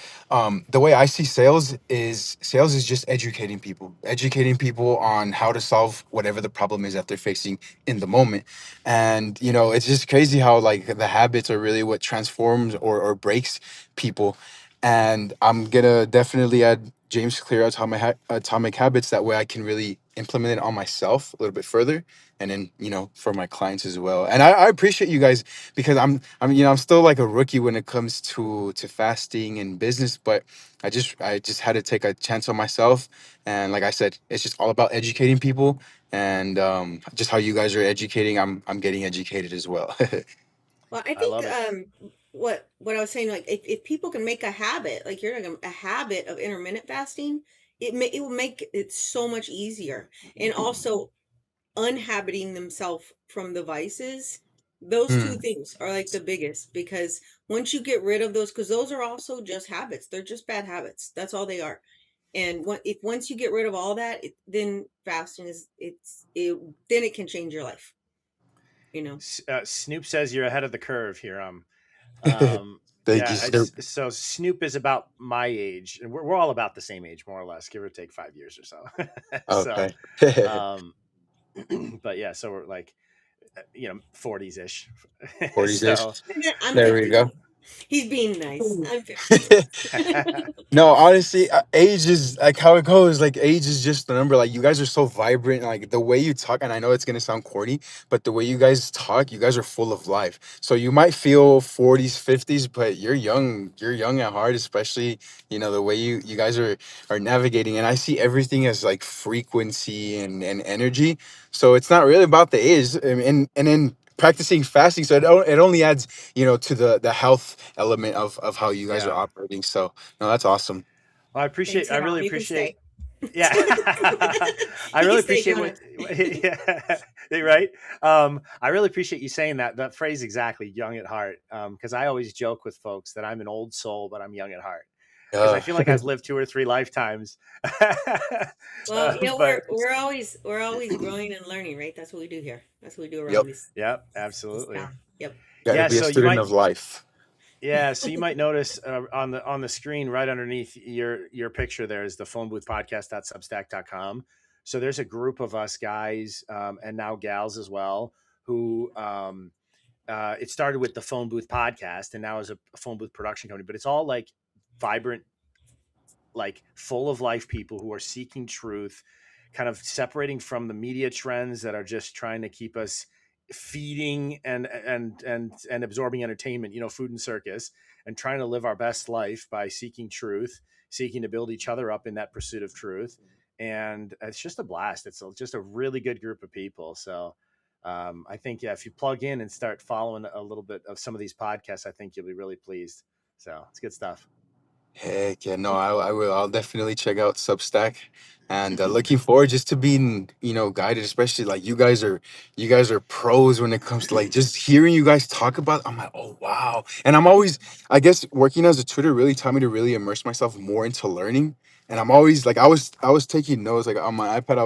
the way I see sales is just educating people on how to solve whatever the problem is that they're facing in the moment. And it's just crazy how like the habits are really what transforms or breaks people. And I'm gonna definitely add James Clear Atomic Habits. That way I can really implement it on myself a little bit further, and then for my clients as well. And I appreciate you guys because I'm still like a rookie when it comes to fasting and business, but I just had to take a chance on myself. And like I said, it's just all about educating people. And just how you guys are educating, I'm getting educated as well. Well, I I think love it. what I was saying, like if people can make a habit, like you're like a habit of intermittent fasting, it will make it so much easier. And also unhabiting themselves from the vices. Those two Mm. things are like the biggest, because once you get rid of those, because those are also just habits, they're just bad habits. That's all they are. And if once you get rid of all that, then fasting is then it can change your life. You know. Snoop says you're ahead of the curve here. Thank you, Yeah. sir. So Snoop is about my age, and we're all about the same age, more or less, give or take 5 years or so. So, Okay. um, but yeah, so we're like, 40s ish. 40s ish. So, I'm There we go. 51. He's being nice. I'm 51. No, honestly, age is like how it goes. Like age is just the number. Like you guys are so vibrant. Like the way you talk, and I know it's gonna sound corny, but the way you guys talk, you guys are full of life. So you might feel 40s, 50s, but you're young. You're young at heart, especially the way you guys are navigating. And I see everything as like frequency and energy. So it's not really about the age. And then practicing fasting, so it only adds to the health element of how you guys are yeah. operating. So no, that's awesome. Well, Thanks, I really Adam. You can appreciate. stay. Yeah, I You can really stay, appreciate Jonah. yeah, right. I really appreciate you saying that phrase exactly, young at heart. Because I always joke with folks that I'm an old soul, but I'm young at heart. Because I Uh, feel like I've lived 2 or 3 lifetimes. Well, But we're always growing and learning, right? That's what we do here. That's what we do yep. around yeah, this absolutely. town. Yep. Got to Yeah, be a so you student might of life. Yeah, so you might notice on the screen right underneath your picture there is the phone booth podcast.substack.com. So there's a group of us guys and now gals as well who it started with the phone booth podcast and now is a phone booth production company, but it's all like vibrant, like full of life people who are seeking truth, kind of separating from the media trends that are just trying to keep us feeding and absorbing entertainment, food and circus, and trying to live our best life by seeking truth, seeking to build each other up in that pursuit of truth. And it's just a blast. Just a really good group of people. So I think, yeah, if you plug in and start following a little bit of some of these podcasts, I think you'll be really pleased. So it's good stuff. Heck yeah, no, I will. I'll definitely check out Substack, and looking forward just to being guided. Especially like you guys are pros when it comes to like just hearing you guys talk about. I'm like, oh wow, and I'm always, I guess, working as a tutor really taught me to really immerse myself more into learning. And I'm always like, I was taking notes like on my iPad. I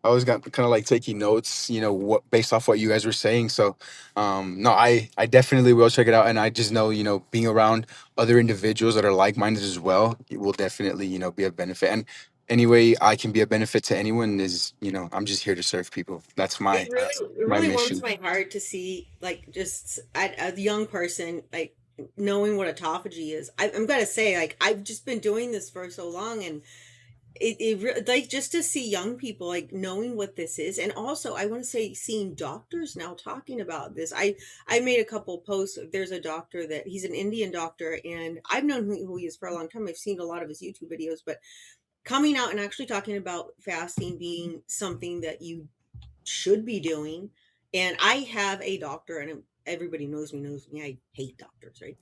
was got kind of like taking notes, what based off what you guys were saying. So, no, I definitely will check it out, and I just know being around other individuals that are like-minded as well, it will definitely be a benefit. And any way I can be a benefit to anyone is, I'm just here to serve people. That's It my really, it my really warms mission. my heart to see, like, just a young person, like, knowing what autophagy is. I'm gonna say, like, I've just been doing this for so long, and like, just to see young people like knowing what this is. And also I want to say, seeing doctors now talking about this. I made a couple posts. There's a doctor that he's an Indian doctor, and I've known who he is for a long time. I've seen a lot of his YouTube videos, but coming out and actually talking about fasting being something that you should be doing. And I have a doctor, and everybody knows me. I hate doctors, right?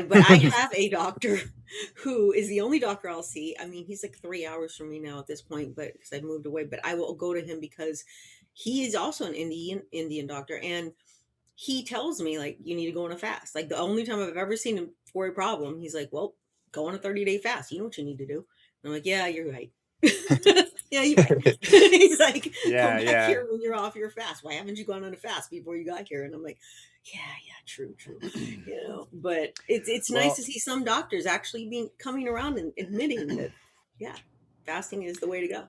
But I have a doctor who is the only doctor I'll see. I mean, he's like 3 hours from me now at this point, but because I've moved away. But I will go to him because he is also an Indian doctor, and he tells me, like, you need to go on a fast. Like, the only time I've ever seen him for a problem, he's like, well, go on a 30-day fast. You know what you need to do. And I'm like, yeah, you're right. Yeah, you're right. He's like, come Yeah, back yeah. here when you're off your fast. Why haven't you gone on a fast before you got here? And I'm like, yeah, yeah, true, true. But it's nice to Well, see some doctors actually being coming around and admitting that, yeah, fasting is the way to go.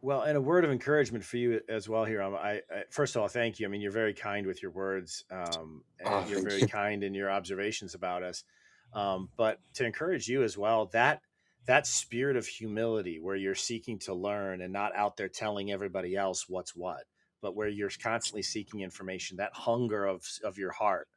Well, and a word of encouragement for you as well here. I first of all, thank you. I mean, you're very kind with your words, Oh, and you're thank very you. kind in your observations about us. But to encourage you as well, that spirit of humility, where you're seeking to learn and not out there telling everybody else what's what, but where you're constantly seeking information, that hunger of your heart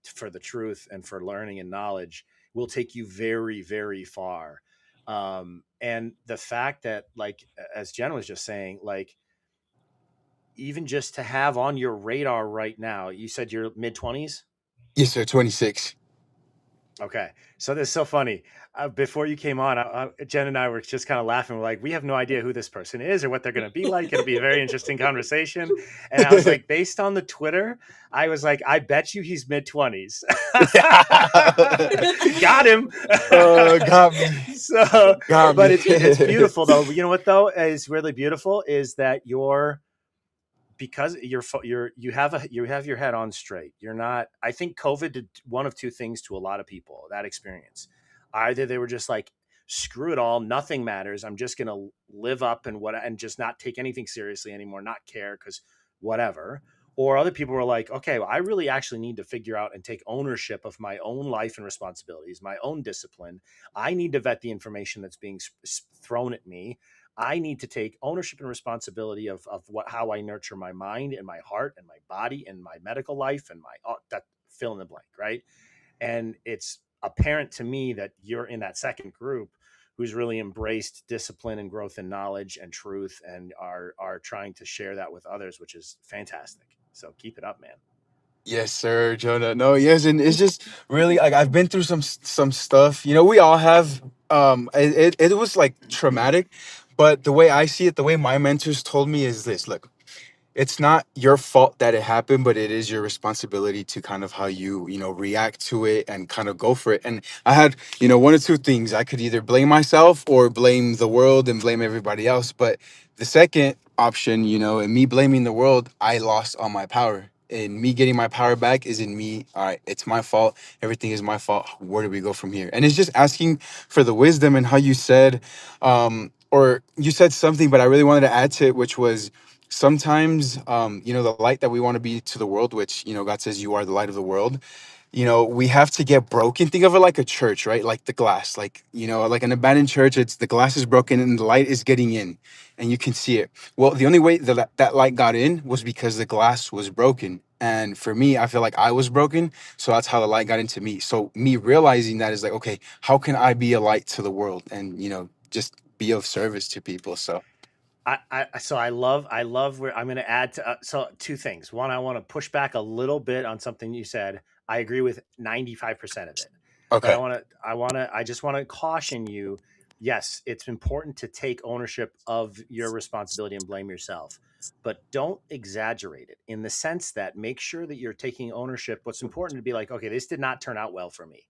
for the truth and for learning and knowledge will take you very, very far. And the fact that, like, as Jen was just saying, like, even just to have on your radar right now, you said you're mid 20s. Yes, sir. 26. Okay, so this is so funny. Before you came on, Jen and I were just kind of laughing. We're like, we have no idea who this person is or what they're going to be like. It'll be a very interesting conversation. And I was like, based on the Twitter, I was like, I bet you he's mid-20s. Got him. Got me. So, Got but me. it's beautiful though. You know what though is really beautiful is that you're because you have your head on straight. You're not. I think COVID did one of two things to a lot of people, that experience. Either they were just like, screw it all, nothing matters, I'm just gonna live up and just not take anything seriously anymore, not care because whatever. Or other people were like, okay, well, I really actually need to figure out and take ownership of my own life and responsibilities, my own discipline. I need to vet the information that's being thrown at me. I need to take ownership and responsibility of how I nurture my mind and my heart and my body and my medical life and my that fill in the blank, right? And it's apparent to me that you're in that second group who's really embraced discipline and growth and knowledge and truth and are trying to share that with others, which is fantastic. So keep it up, man. Yes, sir, Jonah. No, yes, and it's just really like I've been through some stuff. You know, we all have. It was like traumatic, but the way I see it, the way my mentors told me is this: look, it's not your fault that it happened, but it is your responsibility to kind of how you react to it and kind of go for it. And I had one or two things. I could either blame myself or blame the world and blame everybody else. But the second option, in me blaming the world, I lost all my power. And me getting my power back is in me. All right, it's my fault. Everything is my fault. Where do we go from here? And it's just asking for the wisdom. And how you said, or you said something, but I really wanted to add to it, which was sometimes, the light that we want to be to the world, which God says you are the light of the world. We have to get broken. Think of it like a church, right? Like the glass, like like an abandoned church. It's the glass is broken and the light is getting in and you can see it. Well, the only way that light got in was because the glass was broken. And for me, I feel like I was broken, so that's how the light got into me. So me realizing that is like, okay, how can I be a light to the world and just be of service to people? So I love where I'm going to add to so two things. One, I want to push back a little bit on something you said. I agree with 95% of it, but okay. I just want to caution you. Yes, it's important to take ownership of your responsibility and blame yourself, but don't exaggerate it in the sense that make sure that you're taking ownership. What's important to be like, okay, this did not turn out well for me.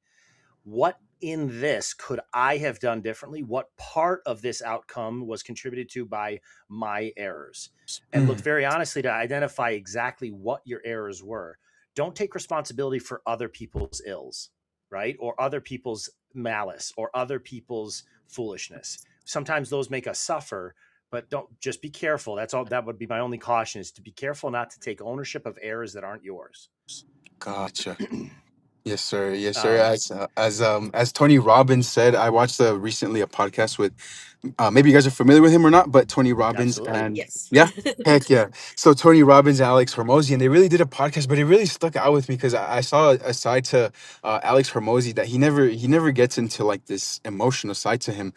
What in this could I have done differently? What part of this outcome was contributed to by my errors? And look Mm, very honestly to identify exactly what your errors were. Don't take responsibility for other people's ills, right? Or other people's malice or other people's foolishness. Sometimes those make us suffer, but don't just be careful. That's all that would be my only caution is to be careful not to take ownership of errors that aren't yours. gotcha. Yes, sir. Yes, sir. um, As Tony Robbins said, I watched recently a podcast with maybe you guys are familiar with him or not, but Tony Robbins Absolutely. and Yes. yeah, heck yeah. So Tony Robbins and Alex Hormozy, and they really did a podcast, but it really stuck out with me because I saw a side to Alex Hormozy that he never gets into like this emotional side to him,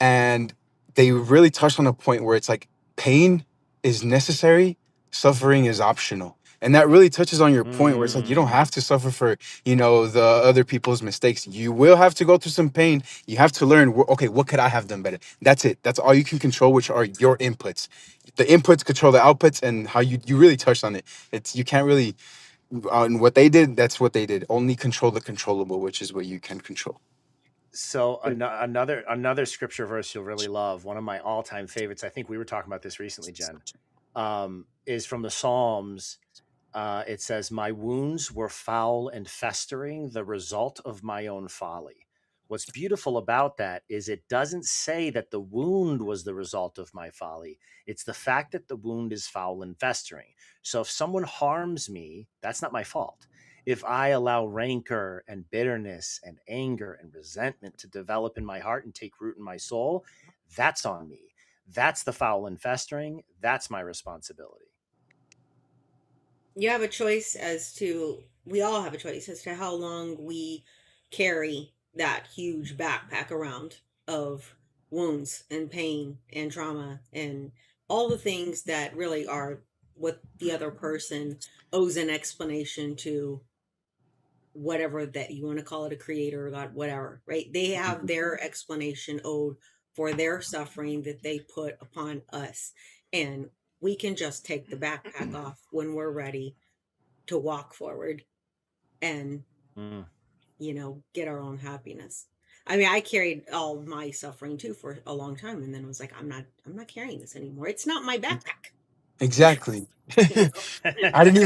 and they really touched on a point where it's like pain is necessary, suffering is optional. And that really touches on your point where it's like you don't Mm. have to suffer for the other people's mistakes. You will have to go through some pain. You have to learn, okay, what could I have done better? That's it. That's all you can control, which are your inputs. The inputs control the outputs, and how you really touched on it. It's you can't really on what they did. That's what they did. Only control the controllable, which is what you can control. So another scripture verse you'll really love, one of my all time favorites. I think we were talking about this recently, Jen. Is from the Psalms. It says, "My wounds were foul and festering, the result of my own folly." What's beautiful about that is it doesn't say that the wound was the result of my folly. It's the fact that the wound is foul and festering. So if someone harms me, that's not my fault. If I allow rancor and bitterness and anger and resentment to develop in my heart and take root in my soul, that's on me. That's the foul and festering. That's my responsibility. You have a choice as to, we all have a choice as to how long we carry that huge backpack around of wounds and pain and trauma and all the things that really are what the other person owes an explanation to whatever that you want to call it, a creator or God, whatever, right? They have their explanation owed for their suffering that they put upon us. And we can just take the backpack off when we're ready to walk forward and, Mm. get our own happiness. I mean, I carried all my suffering too for a long time and then was like, I'm not carrying this anymore. It's not my backpack. Exactly. You know? I didn't Here,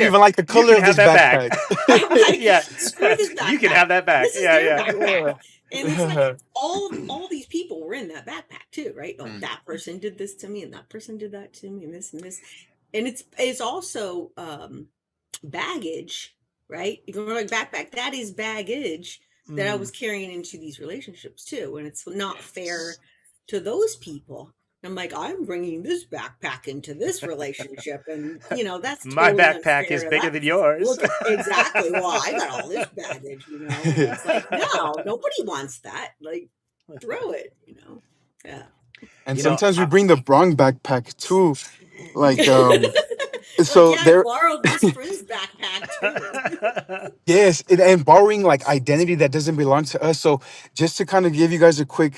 even like the you color can of have this that back. backpack. I'm like, Yeah, screw this you can backpack. have that back. This is Yeah, their yeah. backpack. Yeah. And it's like all these people were in that backpack too, right? Oh, Mm. that person did this to me, and that person did that to me, and this and this. And it's also baggage, right? If you're like backpack, that is baggage that I Mm. was carrying into these relationships too, and it's not fair to those people. I'm like, I'm bringing this backpack into this relationship, and that's My totally backpack unfair is to bigger that. than yours. Look at exactly. Well, I got all this baggage, and it's like, no, nobody wants that. Like, throw it, Yeah. And You know, sometimes we bring the wrong backpack too. Like Like, so yeah, I there borrowed this friend's backpack too. yes, and borrowing like identity that doesn't belong to us. So just to kind of give you guys a quick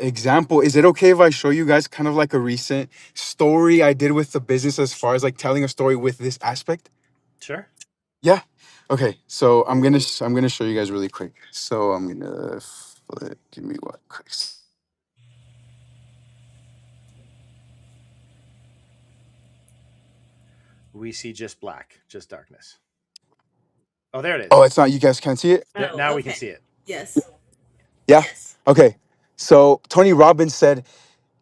example, is it okay if I show you guys kind of like a recent story I did with the business as far as like telling a story with this aspect? sure. Yeah. Okay. So I'm gonna show you guys really quick. So I'm gonna give me one quick. We see just black, just darkness. Oh, there it Oh, is. it's not. You guys can't see it. Oh, Now we can okay. see it. Yes. Yeah. Okay. So Tony Robbins said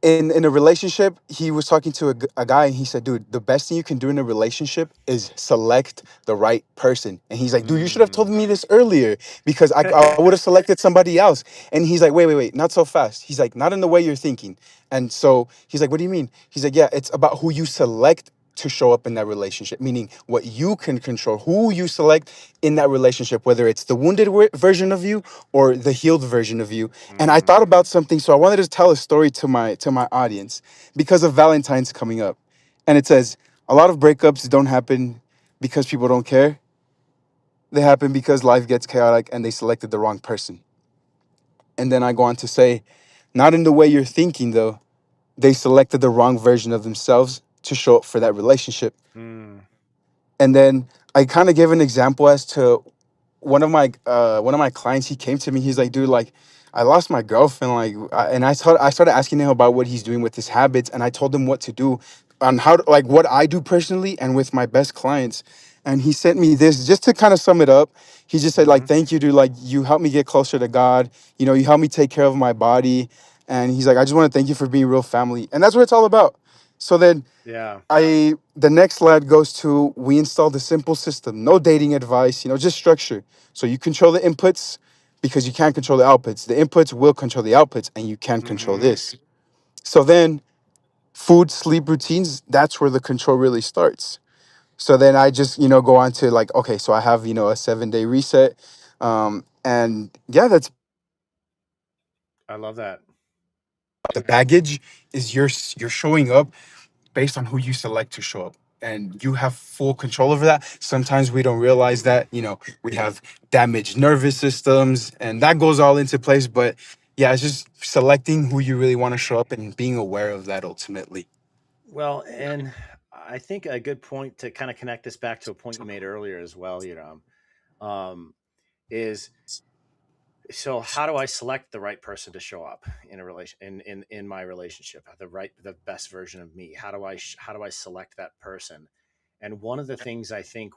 in a relationship, he was talking to a guy and he said, dude, the best thing you can do in a relationship is select the right person. And he's like, dude, you should have told Mm. me this earlier because I would have selected somebody else. And he's like, wait, not so fast. He's like, not in the way you're thinking. And so he's like, what do you mean? He's like, yeah, it's about who you select to show up in that relationship, meaning what you can control, who you select in that relationship, whether it's the wounded version of you or the healed version of you. And I thought Mm. about something, so I wanted to tell a story to my audience because of Valentine's coming up. And it says a lot of breakups don't happen because people don't care. They happen because life gets chaotic and they selected the wrong person. And then I go on to say, not in the way you're thinking though. They selected the wrong version of themselves to show up for that relationship. Mm. And then I kind of gave an example as to one of my clients. He came to me, he's like, dude, like I lost my girlfriend, like and I started asking him about what he's doing with his habits, and I told him what to do on how to, like what I do personally and with my best clients. And he sent me this just to kind of sum it up. He just said like, Mm-hmm. thank you, dude, like you helped me get closer to God, you helped me take care of my body. And he's like, I just want to thank you for being real family. And that's what it's all about. So then Yeah. the next slide goes to, we installed a simple system, no dating advice, just structure. So you control the inputs because you can't control the outputs. The inputs will control the outputs and you can control Mm-hmm. this. So then food, sleep routines, that's where the control really starts. So then I just, go on to like, okay, so I have, a 7-day reset. And yeah, that's I love that. the baggage is you're showing up based on who you select to show up, and you have full control over that. Sometimes we don't realize that we have damaged nervous systems and that goes all into place. But yeah, it's just selecting who you really want to show up and being aware of that ultimately. Well, and I think a good point to kind of connect this back to a point you made earlier as well, is so how do I select the right person to show up in a relation in my relationship, the best version of me? How do I select that person? And one of the things I think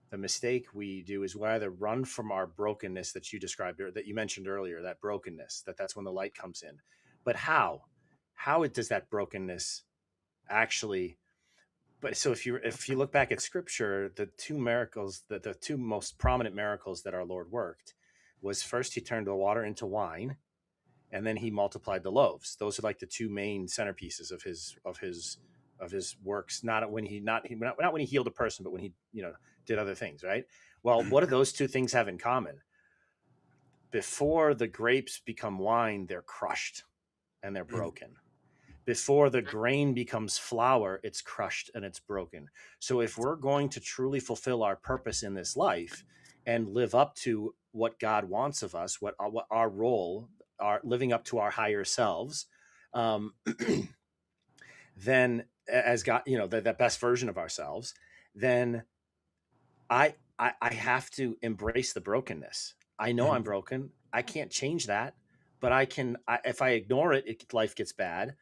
the mistake we do is we either run from our brokenness that you described or that you mentioned earlier, that brokenness, that's when the light comes in. But does that brokenness actually, but so if you look back at scripture, the two miracles, the two most prominent miracles that our Lord worked was, first he turned the water into wine, and then he multiplied the loaves. Those are like the two main centerpieces of his works. Not when he healed a person, but when he did other things, right? Well, what do those two things have in common? Before the grapes become wine, they're crushed and they're broken. Before the grain becomes flour, it's crushed and it's broken. So if we're going to truly fulfill our purpose in this life, and live up to what God wants of us, what our role, our living up to our higher selves, um, then as God, that best version of ourselves, then I have to embrace the brokenness. I know I'm Mhm. broken. I can't change that, but if I ignore it, life gets bad.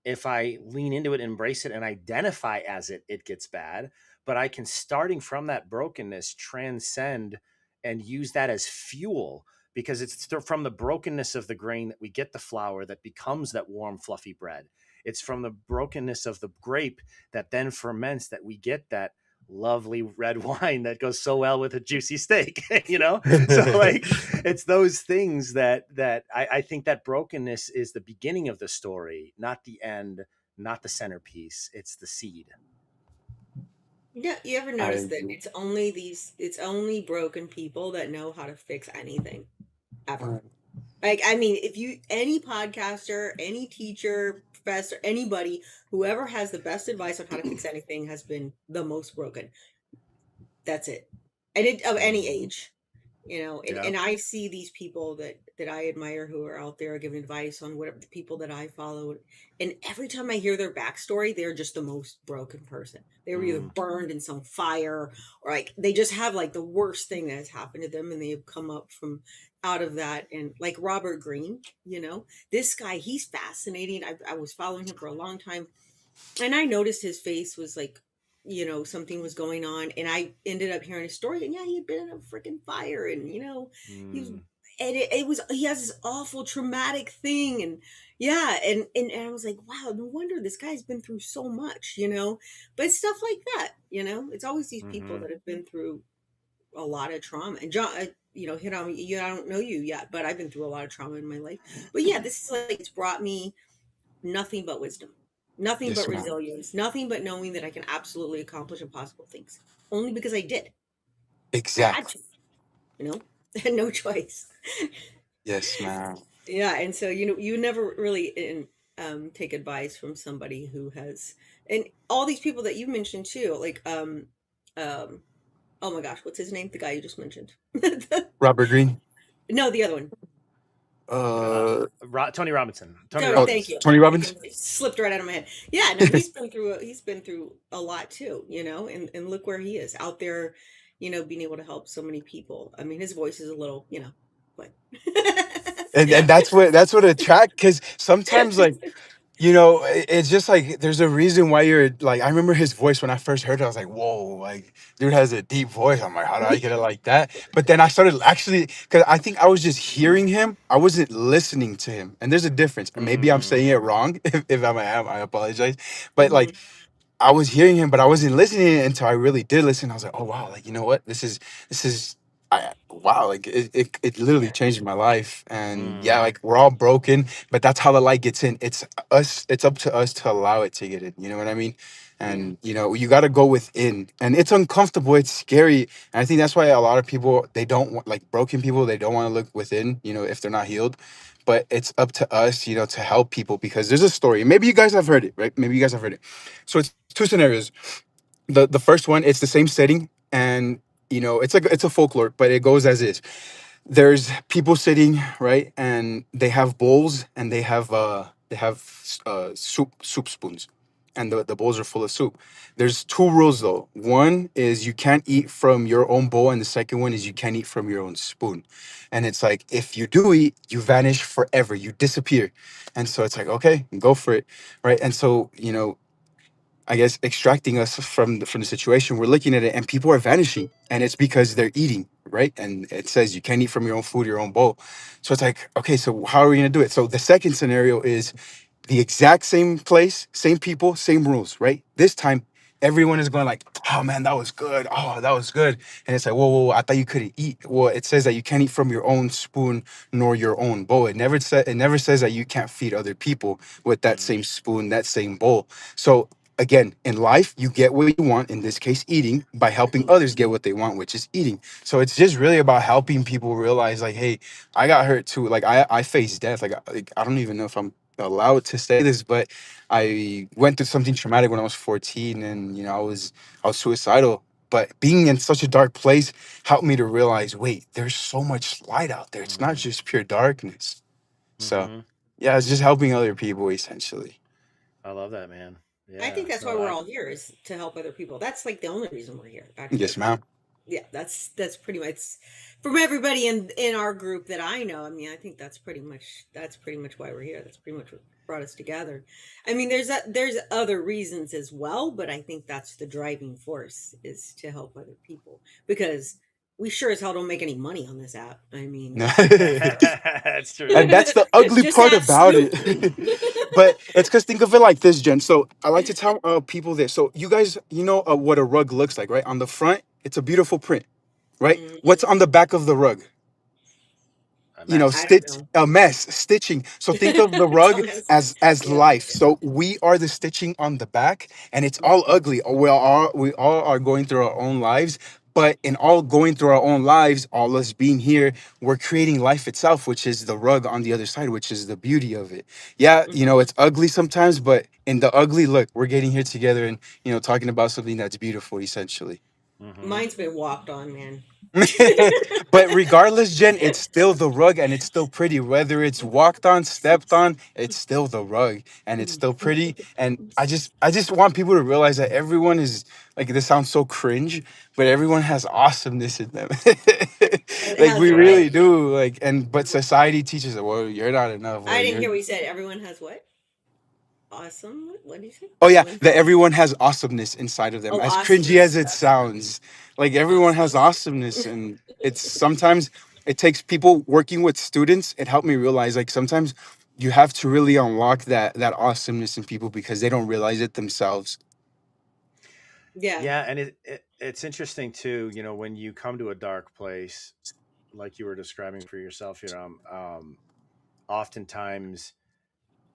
If I lean into it, embrace it, and identify as it gets bad. But I can, starting from that brokenness, transcend and use that as fuel, because it's from the brokenness of the grain that we get the flour that becomes that warm, fluffy bread. It's from the brokenness of the grape that then ferments that we get that lovely red wine that goes so well with a juicy steak. So like, it's those things that I think that brokenness is the beginning of the story, not the end, not the centerpiece. It's the seed. Yeah, you ever I notice that agree. it's only broken people that know how to fix anything ever. Uh, Like, I mean, if you, any podcaster, any teacher, professor, anybody, whoever has the best advice on how to fix anything has been the most broken. That's it. And it, of any Mm-hmm. age, you know, Yeah. and I see these people that I admire who are out there giving advice on whatever, the people that I follow, and every time I hear their backstory, they're just the most broken person. They were either Mm. burned in some fire, or like they just have like the worst thing that has happened to them, and they've come up from out of that. And like Robert Greene, you know, this guy, he's fascinating. I was following him for a long time, and I noticed his face was like, you know, something was going on, and I ended up hearing a story, and yeah, he had been in a freaking fire, and you know, he was, Mm. and it was, he has this awful traumatic thing, and yeah, and I was like, wow, no wonder this guy's been through so much, you know, but it's stuff like that, you know, it's always these people Mm-hmm. that have been through a lot of trauma. And John, you know, hit on you. I don't know you yet, but I've been through a lot of trauma in my life. But yeah, this is like, it's brought me nothing but wisdom, nothing but yes, ma'am. resilience, nothing but knowing that I can absolutely accomplish impossible things only because I did. I had Exactly. to, you know, I had no choice. Yes, ma'am. Yeah, and so you know, you never really take advice from somebody who has, and all these people that you mentioned too, like um oh my gosh, what's his name? The guy you just mentioned. Robert Greene. No, the other one. Uh, Tony Robinson. Tony Tony, oh, thank Robbins. you. Tony Robbins. Freaking slipped right out of my head. Yeah, no, he's been through a lot too, you know, and look where he is out there, you know, being able to help so many people. I mean, his voice is a little, you know, but And Yeah. that's what attract, because sometimes, like, it's just like there's a reason why you're like, I remember his voice when I first heard it. I was like, whoa, like, dude has a deep voice. I'm like, how do I get it like that? But then I started actually, because I think I was just hearing him, I wasn't listening to him. And there's a difference, and maybe I'm Mm. saying it wrong. If I apologize. But like, Mhm. I was hearing him, but I wasn't listening until I really did listen. I was like, oh wow, like, you know what? This is wow, like it literally changed my life. And yeah, Mm. like, we're all broken, but that's how the light gets in. It's up to us to allow it to get in. You know what I mean? Yeah. And you got to go within, and it's uncomfortable, it's scary. And I think that's why a lot of people, they don't want, like, broken people, they don't want to look within, if they're not healed. But it's up to us, to help people, because there's a story. Maybe you guys have heard it, right? Maybe you guys have heard it. So it's two scenarios. The first one, it's the same setting, and it's a folklore, but it goes as is. There's people sitting, right, and they have bowls, and they have soup spoons, and the bowls are full of soup. There's two rules though. One is you can't eat from your own bowl, and the second one is you can't eat from your own spoon. And it's like, if you do eat, you vanish forever, you disappear. And so it's like, okay, go for it, right? And so, I guess, extracting us from the situation, we're looking at it, and people are vanishing, and it's because they're eating, right? And it says you can't eat from your own food, your own bowl. So it's like, okay, so how are we gonna do it? So the second scenario is the exact same place, same people, same rules, right? This time, everyone is going like, oh man, that was good. Oh, that was good. And it's like, whoa, whoa, whoa, I thought you couldn't eat. Well, it says that you can't eat from your own spoon nor your own bowl. It never says that you can't feed other people with that Mm. same spoon, that same bowl. So again, in life, you get what you want, in this case, eating, by helping others get what they want, which is eating. So it's just really about helping people realize, like, hey, I got hurt too. Like, I faced death. Like, I don't even know if I'm allowed to say this, but I went through something traumatic when I was 14, and I was suicidal. But being in such a dark place helped me to realize, wait, there's so much light out there. It's not Mm. just pure darkness. So Mm-hmm. yeah, it's just helping other people essentially. I love that, man. I Yeah. think that's why No, we're I. all here, is to help other people. That's like the only reason we're here, Yes, actually. ma'am. Yeah, that's pretty much from everybody in our group that I know. I mean, I think that's pretty much why we're here. That's pretty much what brought us together. I mean, there's other reasons as well, but I think that's the driving force, is to help other people, because we sure as hell don't make any money on this app. I mean, let's That's true. And that's the ugly just part ask about Snoop. it. But it's because think of it like this, Jen. So I like to tell people this. So you guys, you know what a rug looks like, right? On the front, it's a beautiful print, right? Mhm. What's on the back of the rug? A You know, I mess. don't stitch know. a mess, stitching. So think of the It's a rug mess. as Yeah. life. So we are the stitching on the back, and it's all Mhm. ugly. We all are going through our own lives. But in all going through our own lives, all us being here, we're creating life itself, which is the rug on the other side, which is the beauty of it. Yeah, Mhm. it's ugly sometimes, but in the ugly, look, we're getting here together and talking about something that's beautiful, essentially. Mm-hmm. Mine's been walked on, man. But regardless, Jen, it's still the rug and it's still pretty. Whether it's walked on, stepped on, it's still the rug and it's still pretty. And I just want people to realize that everyone is like, this sounds so cringe, but everyone has awesomeness in them. It Like has we what? really do. Like, and but society teaches us, well, you're not enough, or I didn't you're. hear what you said. Everyone has what? Awesome. What did you say? Oh yeah, Everyone that has. everyone has awesomeness inside of them. Oh, As cringy as awesomeness. it Gotcha. sounds, like everyone has Awesome. awesomeness, and it's sometimes it takes people working with students. It helped me realize like sometimes you have to really unlock that awesomeness in people because they don't realize it themselves. Yeah. Yeah, and it's interesting too. When you come to a dark place, like you were describing for yourself, oftentimes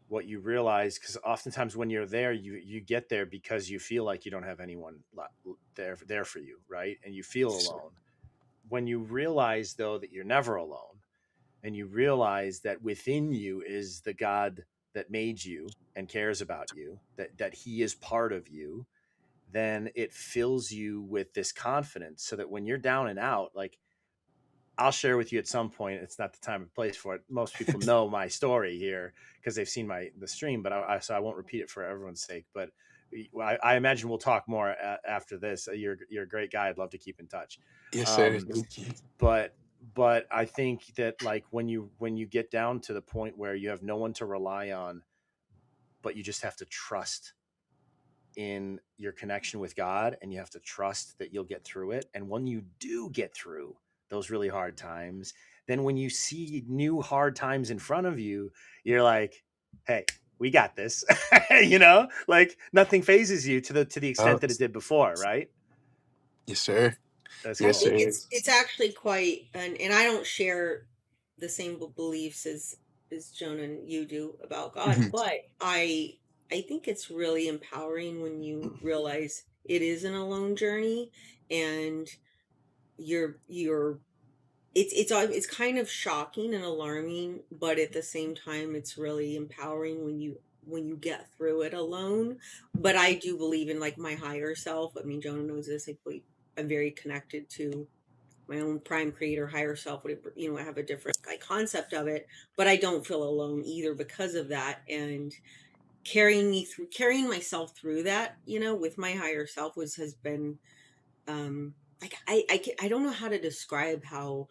what you realize, because oftentimes when you're there, you get there because you feel like you don't have anyone there for you, right? And you feel alone. When you realize though that you're never alone, and you realize that within you is the God that made you and cares about you, that he is part of you, then it fills you with this confidence, so that when you're down and out, like, I'll share with you at some point. It's not the time and place for it. Most people know my story here because they've seen the stream, but so I won't repeat it for everyone's sake. But I imagine we'll talk more after this. You're a great guy. I'd love to keep in touch. Yes, sir. Um, Thank you. but but I think that, like, when you get down to the point where you have no one to rely on, but you just have to trust in your connection with God, and you have to trust that you'll get through it. And when you do get through those really hard times, then when you see new hard times in front of you, you're like, hey, we got this. Like, nothing phases you to the Oh, extent that it did before, right? yes, sir. That's I Yes, cool. think sir. it's actually quite, and I don't share the same beliefs as Joan and you do about God, Mhm. but I think it's really empowering when you realize it is an alone journey, and you're it's kind of shocking and alarming, but at the same time it's really empowering when you get through it alone. But I do believe in, like, my higher self. I mean, Jonah knows this. I'm very connected to my own prime creator, higher self, whatever. I have a different, like, concept of it, but I don't feel alone either because of that. And carrying myself through that, with my higher self, has been, like, I don't know how to describe how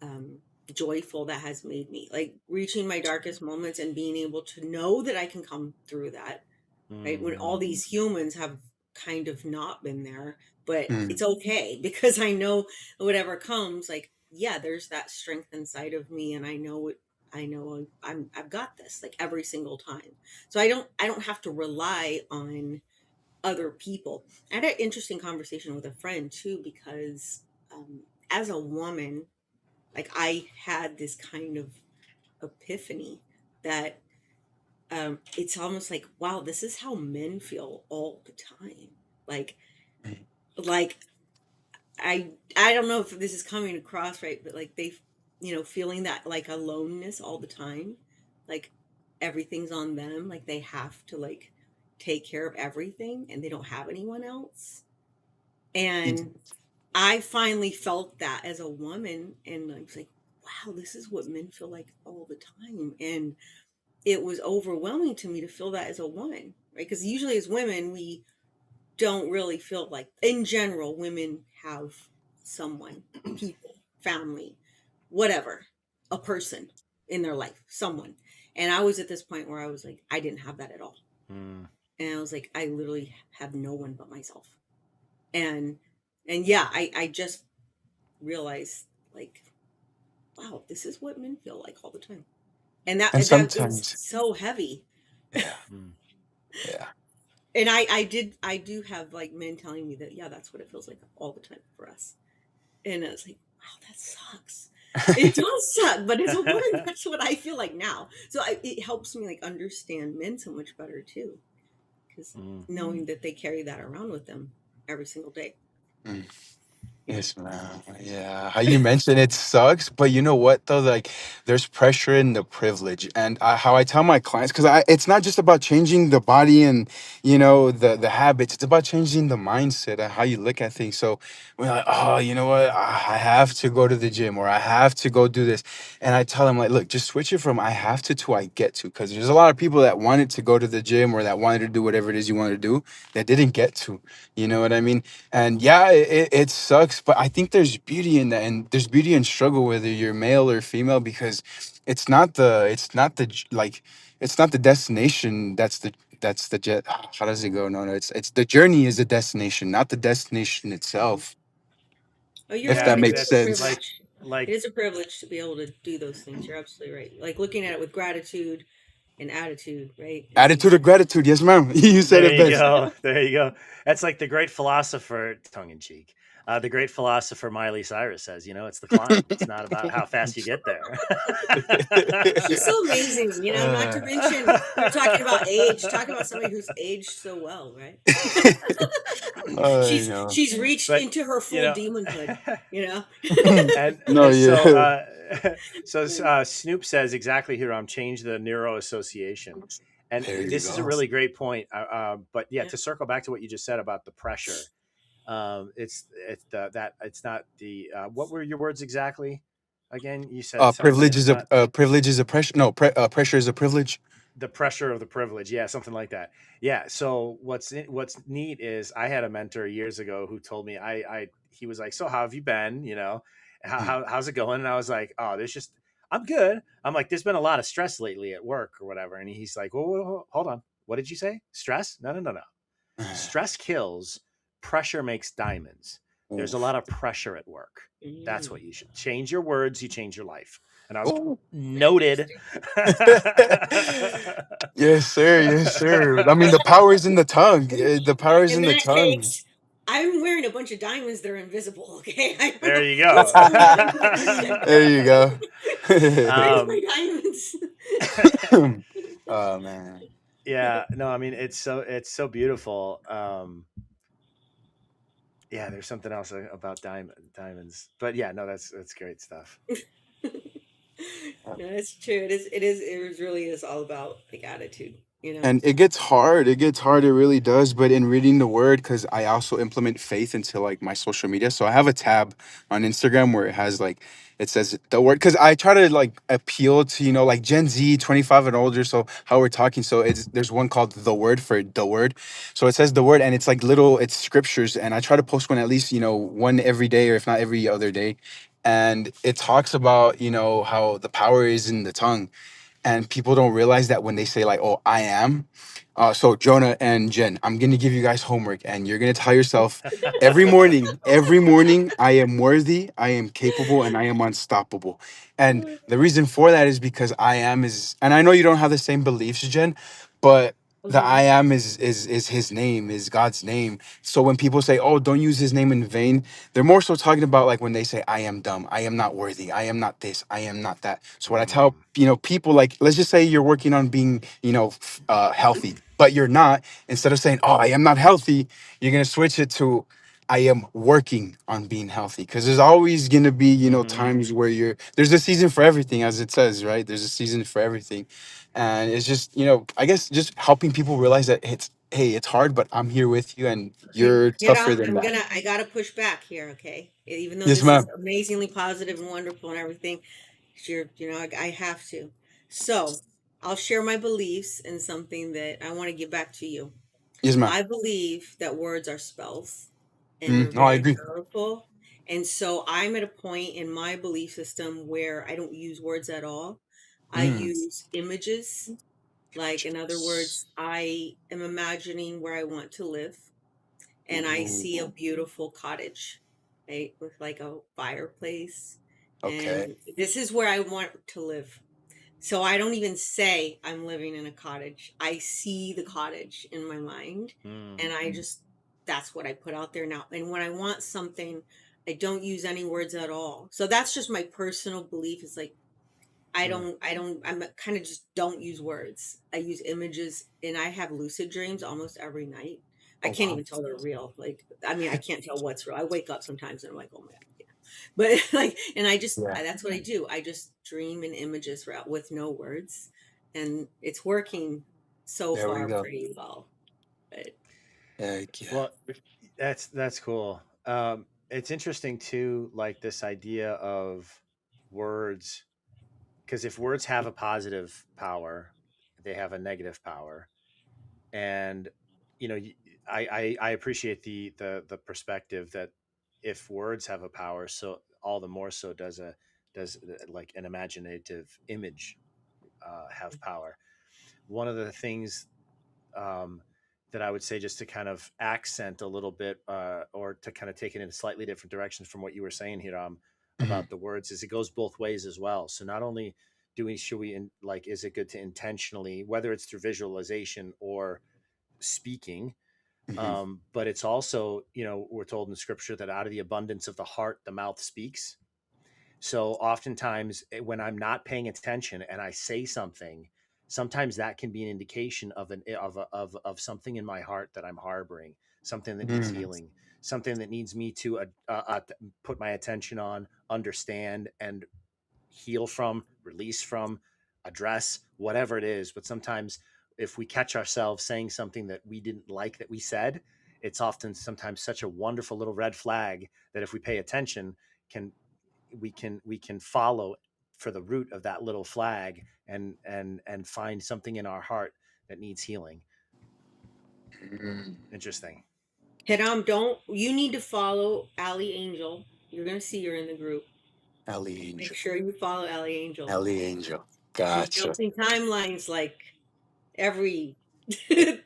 um, joyful that has made me. Like, reaching my darkest moments and being able to know that I can come through that, right? When all Mm-hmm. these humans have kind of not been there, but Mm. it's okay because I know whatever comes, like, yeah, there's that strength inside of me, and I know it. I know I've got this, like, every single time. So I don't have to rely on other people. I had an interesting conversation with a friend too, because as a woman, like, I had this kind of epiphany that it's almost like, wow, this is how men feel all the time. Like, like I don't know if this is coming across right, but like, feeling that, like, aloneness all the time, like everything's on them, like they have to, like, take care of everything and they don't have anyone else. And I finally felt that as a woman, and I was like, wow, this is what men feel like all the time. And it was overwhelming to me to feel that as a woman, right? Because usually as women, we don't really feel like, in general, women have someone, people, family, whatever, a person in their life, someone. And I was at this point where I was like, I didn't have that at all. Mm. And I was like, I literally have no one but myself. And yeah, I just realized, like, wow, this is what men feel like all the time. And And that is sometimes, so heavy. yeah, Mm. yeah, And I do have like men telling me that, yeah, that's what it feels like all the time for us. And I was like, wow, that sucks. It does suck, but as a woman, that's what I feel like now. So it helps me like understand men so much better too, because Mm. knowing that they carry that around with them every single day. Mm. Yes, man. Yeah, how you mentioned it sucks, but you know what though? Like, there's pressure in the privilege, and how I tell my clients, because it's not just about changing the body and the habits. It's about changing the mindset and how you look at things. So we're like, oh, you know what? I have to go to the gym, or I have to go do this, and I tell them like, look, just switch it from I have to I get to, because there's a lot of people that wanted to go to the gym or that wanted to do whatever it is you want to do that didn't get to. You know what I mean? And yeah, it sucks, but I think there's beauty in that, and there's beauty in struggle, whether you're male or female, because it's not the destination that's the jet. How does it go? No, no, it's the journey is the destination, not the destination itself. Oh, you're If Yeah, right. that and It is makes a that's sense. privilege. It like is a privilege to be able to do those things. You're absolutely right. Like looking at it with gratitude and attitude, right? And Attitude of gratitude, yes, ma'am. You said there it you best. go. There you go. That's like the great philosopher, tongue in cheek. The great philosopher Miley Cyrus says, it's the climb. It's not about how fast you get there. she's so amazing, not to Uh, mention we were talking about age, talking about somebody who's aged so well, right? oh, she's reached but into her you full know, demonhood, you know? and no, and so yeah. Snoop says exactly here. Change the neuro association, and There you this is a go. really great point. But yeah, Yeah. to circle back to what you just said about the pressure, it's not the what were your words exactly? Again, you said something. Privilege It's is a not privilege is a pressure. No, pressure is a privilege. the pressure of the privilege. Yeah, something like that. Yeah. So what's neat is I had a mentor years ago who told me I he was like, so how have you been? Mm. How's it going? And I was like, oh, there's just I'm good. I'm like, there's been a lot of stress lately at work or whatever. And he's like, well, hold on. What did you say? Stress? No, no, no, no. Stress kills. Pressure makes diamonds. There's a Oof. lot of pressure at work. That's Mm. what you should change your words. You change your life. And I was Ooh. Very noted. interesting. Yes, sir. Yes, sir. I mean, the power is in the tongue. The power is In in the that tongue. case, I'm wearing a bunch of diamonds that are invisible, okay? I don't There know you go. what's going on here. There you go. Where's um, my diamonds? Oh man. yeah, no, I mean it's so beautiful. Yeah, there's something else about diamonds, but yeah, no, that's great stuff. No, it's true. It really is all about like attitude. And it gets hard. It gets hard. It really does. But in reading the word, because I also implement faith into like my social media. So I have a tab on Instagram where it has like it says the word, because I try to like appeal to like Gen Z 25 and older. So how we're talking. So there's one called the word for the word. So it says the word, and it's like it's scriptures, and I try to post one at least one every day, or if not every other day. And it talks about how the power is in the tongue, and people don't realize that when they say like, oh, I am. So Jonah and Jen, I'm gonna give you guys homework, and you're gonna tell yourself every morning, I am worthy, I am capable, and I am unstoppable. And the reason for that is because I am is, and I know you don't have the same beliefs, Jen, but the Mhm. I am is his name, is God's name. So when people say, oh, don't use his name in vain, they're more so talking about like when they say, I am dumb, I am not worthy, I am not this, I am not that. So when I tell Mm, people, like, let's just say you're working on being healthy, but you're not, instead of saying, oh, I am not healthy, you're going to switch it to I am working on being healthy, because there's always going to be hmm times where there's a season for everything, as it says, right? There's a season for everything. And it's just I guess just helping people realize that hey, it's hard, but I'm here with you, and Hey, you're tougher than that. I gotta push back here, okay? Even though Yes, this is ma'am. amazingly positive and wonderful and everything, I have to. So I'll share my beliefs in something that I want to give back to you. Yes, ma'am. I believe that words are spells and they're No, I very agree. powerful. And so I'm at a point in my belief system where I don't use words at all. I Mm. use images. Like, in other words, I am imagining where I want to live and I see a Ooh, beautiful cottage, right, with like a fireplace. okay. And this is where I want to live. So I don't even say I'm living in a cottage. I see the cottage in my mind Mm, and that's what I put out there now. And when I want something, I don't use any words at all. So that's just my personal belief. It's like mm. I'm kind of just don't use words. I use images and I have lucid dreams almost every night. I Oh, can't wow. even tell they're real. Like, I mean, I can't tell what's real. I wake up sometimes and I'm like, oh my God, yeah. But like, and Yeah. that's what I do. I just dream in images with no words. And it's working so There we far go. pretty well. But Heck yeah. Well, that's cool. It's interesting too, like this idea of words, because if words have a positive power, they have a negative power, and you know, I appreciate the perspective that if words have a power, so all the more so does like an imaginative image have power. One of the things um, that I would say, just to kind of accent a little bit, or to kind of take it in slightly different directions from what you were saying here, Hmm. about the words, is it goes both ways as well. So not only should we like, is it good to intentionally, whether it's through visualization or speaking, Hmm. but it's also, we're told in scripture that out of the abundance of the heart, the mouth speaks. So oftentimes, when I'm not paying attention and I say something, sometimes that can be an indication of of something in my heart that I'm harboring, something that needs Mm. healing, something that needs me to put my attention on, understand, and heal from, release from, address, whatever it is. But sometimes, if we catch ourselves saying something that we didn't like that we said, it's often sometimes such a wonderful little red flag that if we pay attention, can we can follow for the root of that little flag, and find something in our heart that needs healing. Mm. Interesting. Hiram, don't you need to follow Allie Angel. You're gonna see her in the group. Ellie Make Angel. sure you follow Allie Angel. Ellie Angel. She's Gotcha. jumping timelines like every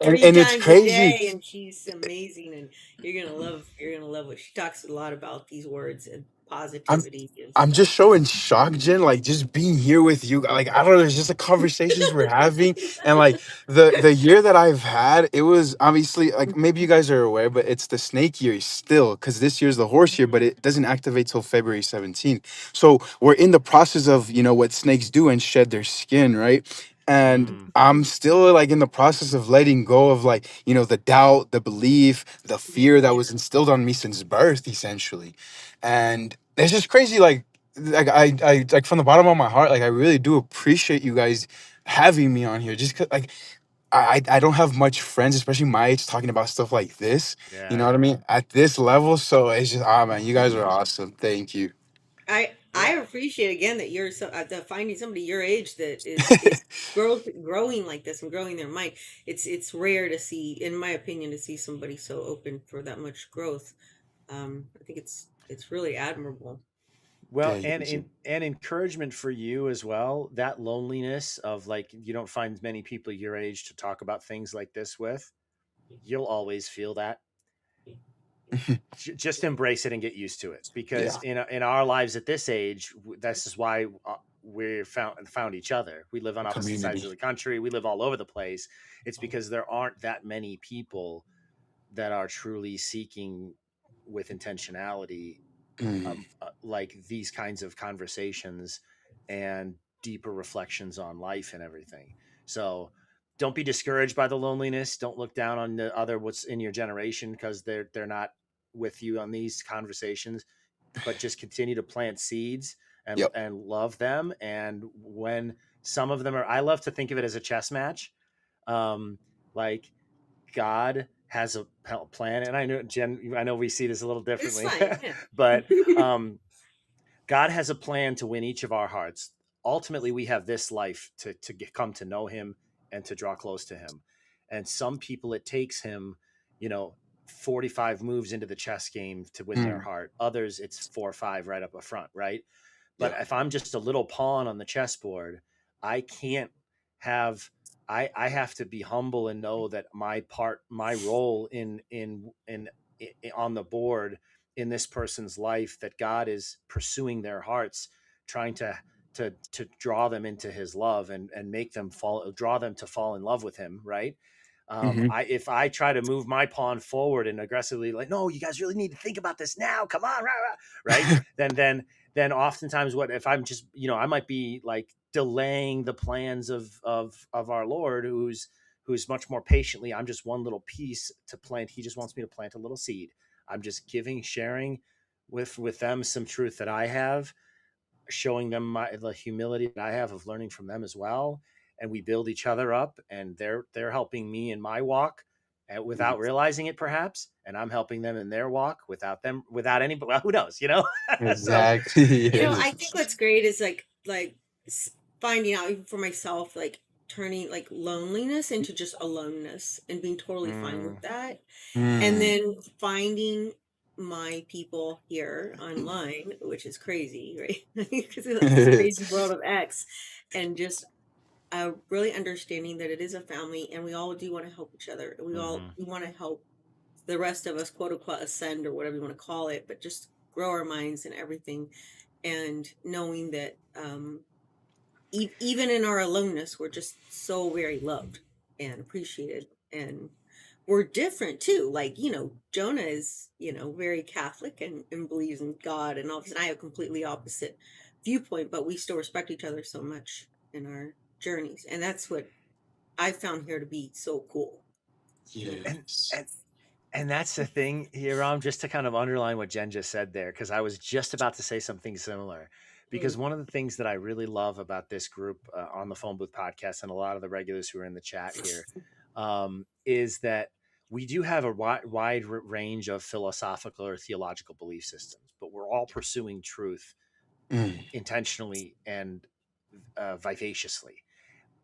And 3 it's times a crazy. day, and she's amazing. And you're gonna love what she talks a lot about these words and I'm positivity and I'm stuff. just so in shock, Jen. Like just being here with you. Like I don't know, there's just the conversations we're having, and like the year that I've had, it was obviously like maybe you guys are aware, but it's the snake year still because this year's the horse year, but it doesn't activate till February 17th. So we're in the process of what snakes do and shed their skin, right? And Mm, I'm still like in the process of letting go of like the doubt, the belief, the fear that Yeah. was instilled on me since birth, essentially. And it's just crazy, like like from the bottom of my heart, like I really do appreciate you guys having me on here. Just 'cause, like I don't have much friends, especially my age, talking about stuff like this. You know yeah. what I mean? At this level, so it's just man, you guys are awesome. Thank you. I Well, appreciate again that you're finding somebody your age that is growing like this and growing their mind. It's rare to see, in my opinion, to see somebody so open for that much growth. I think it's really admirable. well, Thank you. and encouragement for you as well. That loneliness of, like, you don't find many people your age to talk about things like this with. You'll always feel that. Just embrace it and get used to it, because Yeah, in our lives at this age, this is why we're found each other. We live on opposite sides community. of the country, we live all over the place. It's because there aren't that many people that are truly seeking with intentionality, Mm, like these kinds of conversations and deeper reflections on life and everything. So don't be discouraged by the loneliness. Don't look down on the other what's in your generation, because they're not with you on these conversations. But just continue to plant seeds and yep. love them. And when some of them are, I love to think of it as a chess match. Like, God has a plan, and I know Jen, I know we see this a little It's differently, fine. Yeah. but God has a plan to win each of our hearts. Ultimately, we have this life to come to know Him and to draw close to Him. And some people, it takes Him, you know, 45 moves into the chess game to win their Mm. heart. Others, it's 4 or 5 right up a front, right? But Yeah. if I'm just a little pawn on the chessboard, I can't have. I have to be humble and know that my role on the board in this person's life, that God is pursuing their hearts, trying to draw them into His love and make them draw them to fall in love with Him, right? Hmm. I If I try to move my pawn forward and aggressively, like, no, you guys really need to think about this now. Come on, rah, rah, right? Then oftentimes, what if I'm just, I might be like delaying the plans of our Lord, who's much more patiently. I'm just one little piece to plant. He just wants me to plant a little seed. I'm just sharing with them some truth that I have, showing them the humility that I have of learning from them as well, and we build each other up, and they're helping me in my walk, without realizing it perhaps, and I'm helping them in their walk without any, well, who knows, so Exactly. I it's think what's great is like finding out, even for myself, like turning like loneliness into just aloneness and being totally fine mm, with that. And Mm. then finding my people here online, which is crazy, right? Because it's like this crazy world of X, and just really understanding that it is a family, and we all do want to help each other. mhm. We want to help the rest of us, quote unquote, ascend or whatever you want to call it, but just grow our minds and everything, and knowing that even in our aloneness, we're just so very loved and appreciated, and we're different too. Like, Jonah is, very Catholic and believes in God and all this, and I have a completely opposite viewpoint, but we still respect each other so much in our journeys, and that's what I found here to be so cool. and Yes. and and that's the thing here, just to kind of underline what Jen just said there, because I was just about to say something similar. Because Mm. one of the things that I really love about this group, on the Phone Booth Podcast, and a lot of the regulars who are in the chat here, is that we do have a wide range of philosophical or theological belief systems, but we're all pursuing truth Mm. intentionally and vivaciously.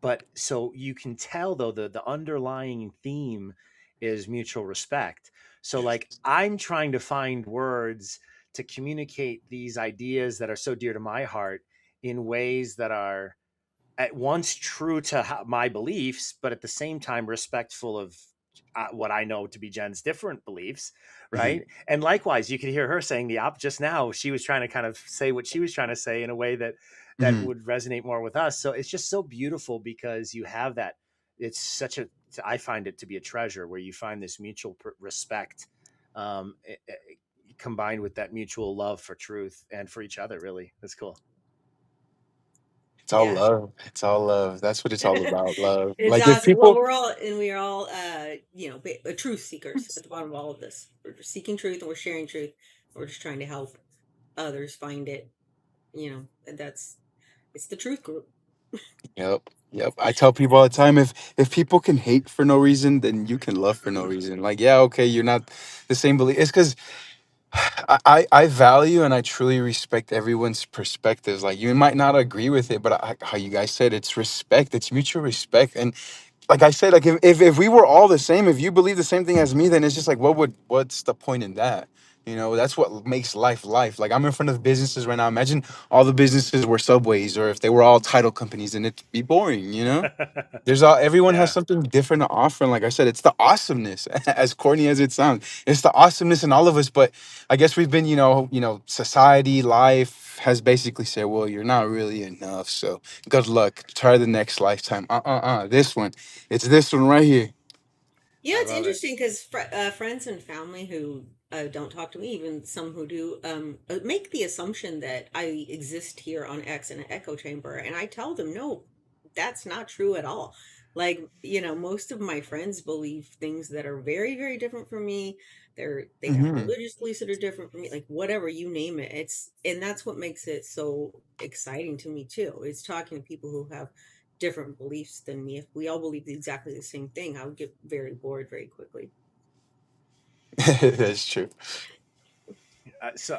But so you can tell, though, the underlying theme is mutual respect. So, like, I'm trying to find words to communicate these ideas that are so dear to my heart in ways that are at once true to my beliefs, but at the same time respectful of what I know to be Jen's different beliefs, Mhm. right? And likewise, you could hear her saying the op just now. She was trying to kind of say what she was trying to say in a way that Mhm. would resonate more with us. So it's just so beautiful because you have that. It's such a. I find it to be a treasure where you find this mutual respect, um, combined with that mutual love for truth and for each other. Really, that's cool. It's all Yeah. love. It's all love. That's what it's all about. Love. It's Like if awesome. Well, people, we are all, truth seekers at the bottom of all of this. We're just seeking truth and we're sharing truth. We're just trying to help others find it, and it's the truth group. yep, yep. I tell people all the time, if people can hate for no reason, then you can love for no reason. Like, yeah, okay, you're not the same belief. It's because I value and I truly respect everyone's perspectives. Like, you might not agree with it, but how you guys said, it's respect. It's mutual respect. And like I said, like if we were all the same, if you believe the same thing as me, then it's just like what's the point in that? That's what makes life. Like, I'm in front of businesses right now. Imagine all the businesses were subways, or if they were all title companies, and it'd be boring. Everyone has Yeah. something different to offer. And like I said, it's the awesomeness, as corny as it sounds. It's the awesomeness in all of us. But I guess we've been, society, life has basically said, well, you're not really enough. So good luck. Try the next lifetime. This one. It's this one right here. Yeah, I it's love it. interesting because friends and family who don't talk to me, even some who do, make the assumption that I exist here on X in an echo chamber, and I tell them, no, that's not true at all. Like, most of my friends believe things that are very, very different from me. They have Hmm. religious beliefs that are different from me, like whatever you name it. And that's what makes it so exciting to me too. It's talking to people who have different beliefs than me. If we all believed exactly the same thing, I would get very bored very quickly. That's true. So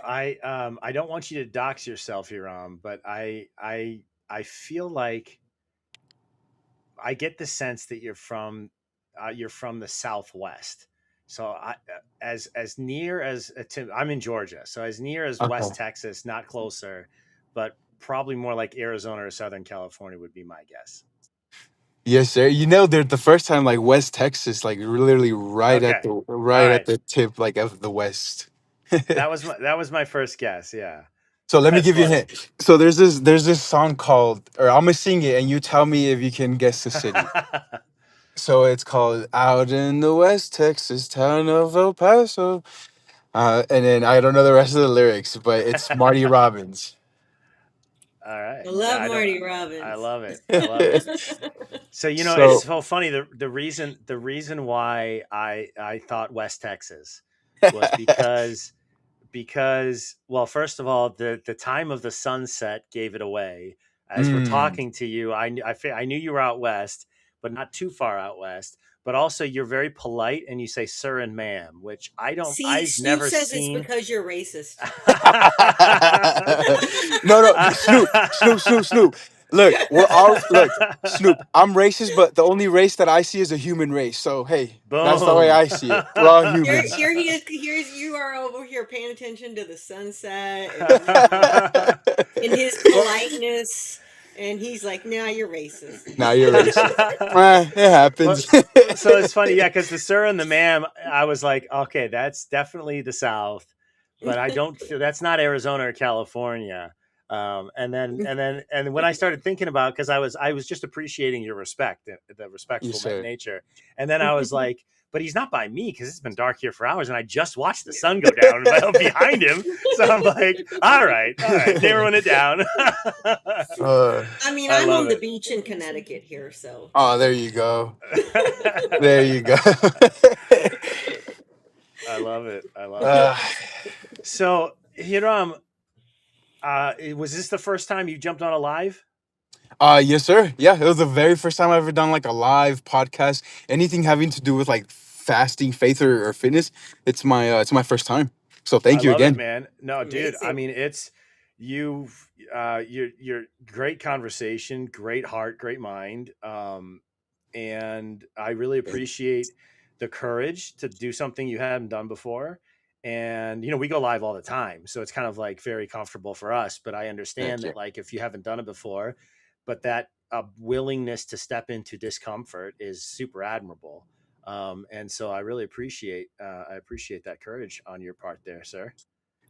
I don't want you to dox yourself here, but I feel like I get the sense that you're from the Southwest. So as near as I'm in Georgia, so as near as Okay. West Texas, not closer, but probably more like Arizona or Southern California would be my guess. Yes, sir. You know, they're the first time like West Texas, like literally Okay, all right at right. the tip like of the West. That was my first guess. Yeah, So let me that's give you a funny. hint. So there's this song called, or I'm gonna sing it and you tell me if you can guess the city. So it's called "Out in the West Texas Town of El Paso," and then I don't know the rest of the lyrics, but it's Marty Robbins. All right. I Yeah, love I don't. Marty I Robbins. love it. I love it. So it's So, so funny. The reason why I thought West Texas was because well, first of all, the time of the sunset gave it away. As we're mm, talking to you, I knew you were out west, but not too far out west. But also, you're very polite and you say sir and ma'am, which See, I've Snoop never says it's seen. because you're racist. no, no, Snoop. Look, we're all look, Snoop. I'm racist, but the only race that I see is a human race. So hey, that's the way Boom. I see it. We're all Here, humans. here he is. Here's you are over here paying attention to the sunset and in his Well, politeness, and he's like, "Nah, you're racist." Now you're racist. It well, happens. so it's funny, yeah, because the sir and the ma'am, I was like, okay, that's definitely the South, but I don't feel that's not Arizona or California. And when I started thinking about, because I was just appreciating your respect, the Yes, respectful sir. nature, and then I was like, but he's not by me because it's been dark here for hours, and I just watched the sun go down behind him. So I'm like, all right, narrowing it down. Uh, I mean, I I'm love on the it. beach in Connecticut here, so oh, there you go. There you go. I love it. I love it. uh, So, Hiram, was this the first time you jumped on a live? yes, sir. Yeah, it was the very first time I ever done like a live podcast. Anything having to do with like fasting, faith, or fitness. It's my first time. So I thank you love it, again. man. No, dude. I amazing. mean, it's you. You're great conversation, great heart, great mind. And I really Thank appreciate the courage to do something you hadn't done before. And we go live all the time, so it's kind of like very comfortable for us. But I understand you. that, like, if you haven't done it before, but that willingness to step into discomfort is super admirable. And so I appreciate that courage on your part there, sir.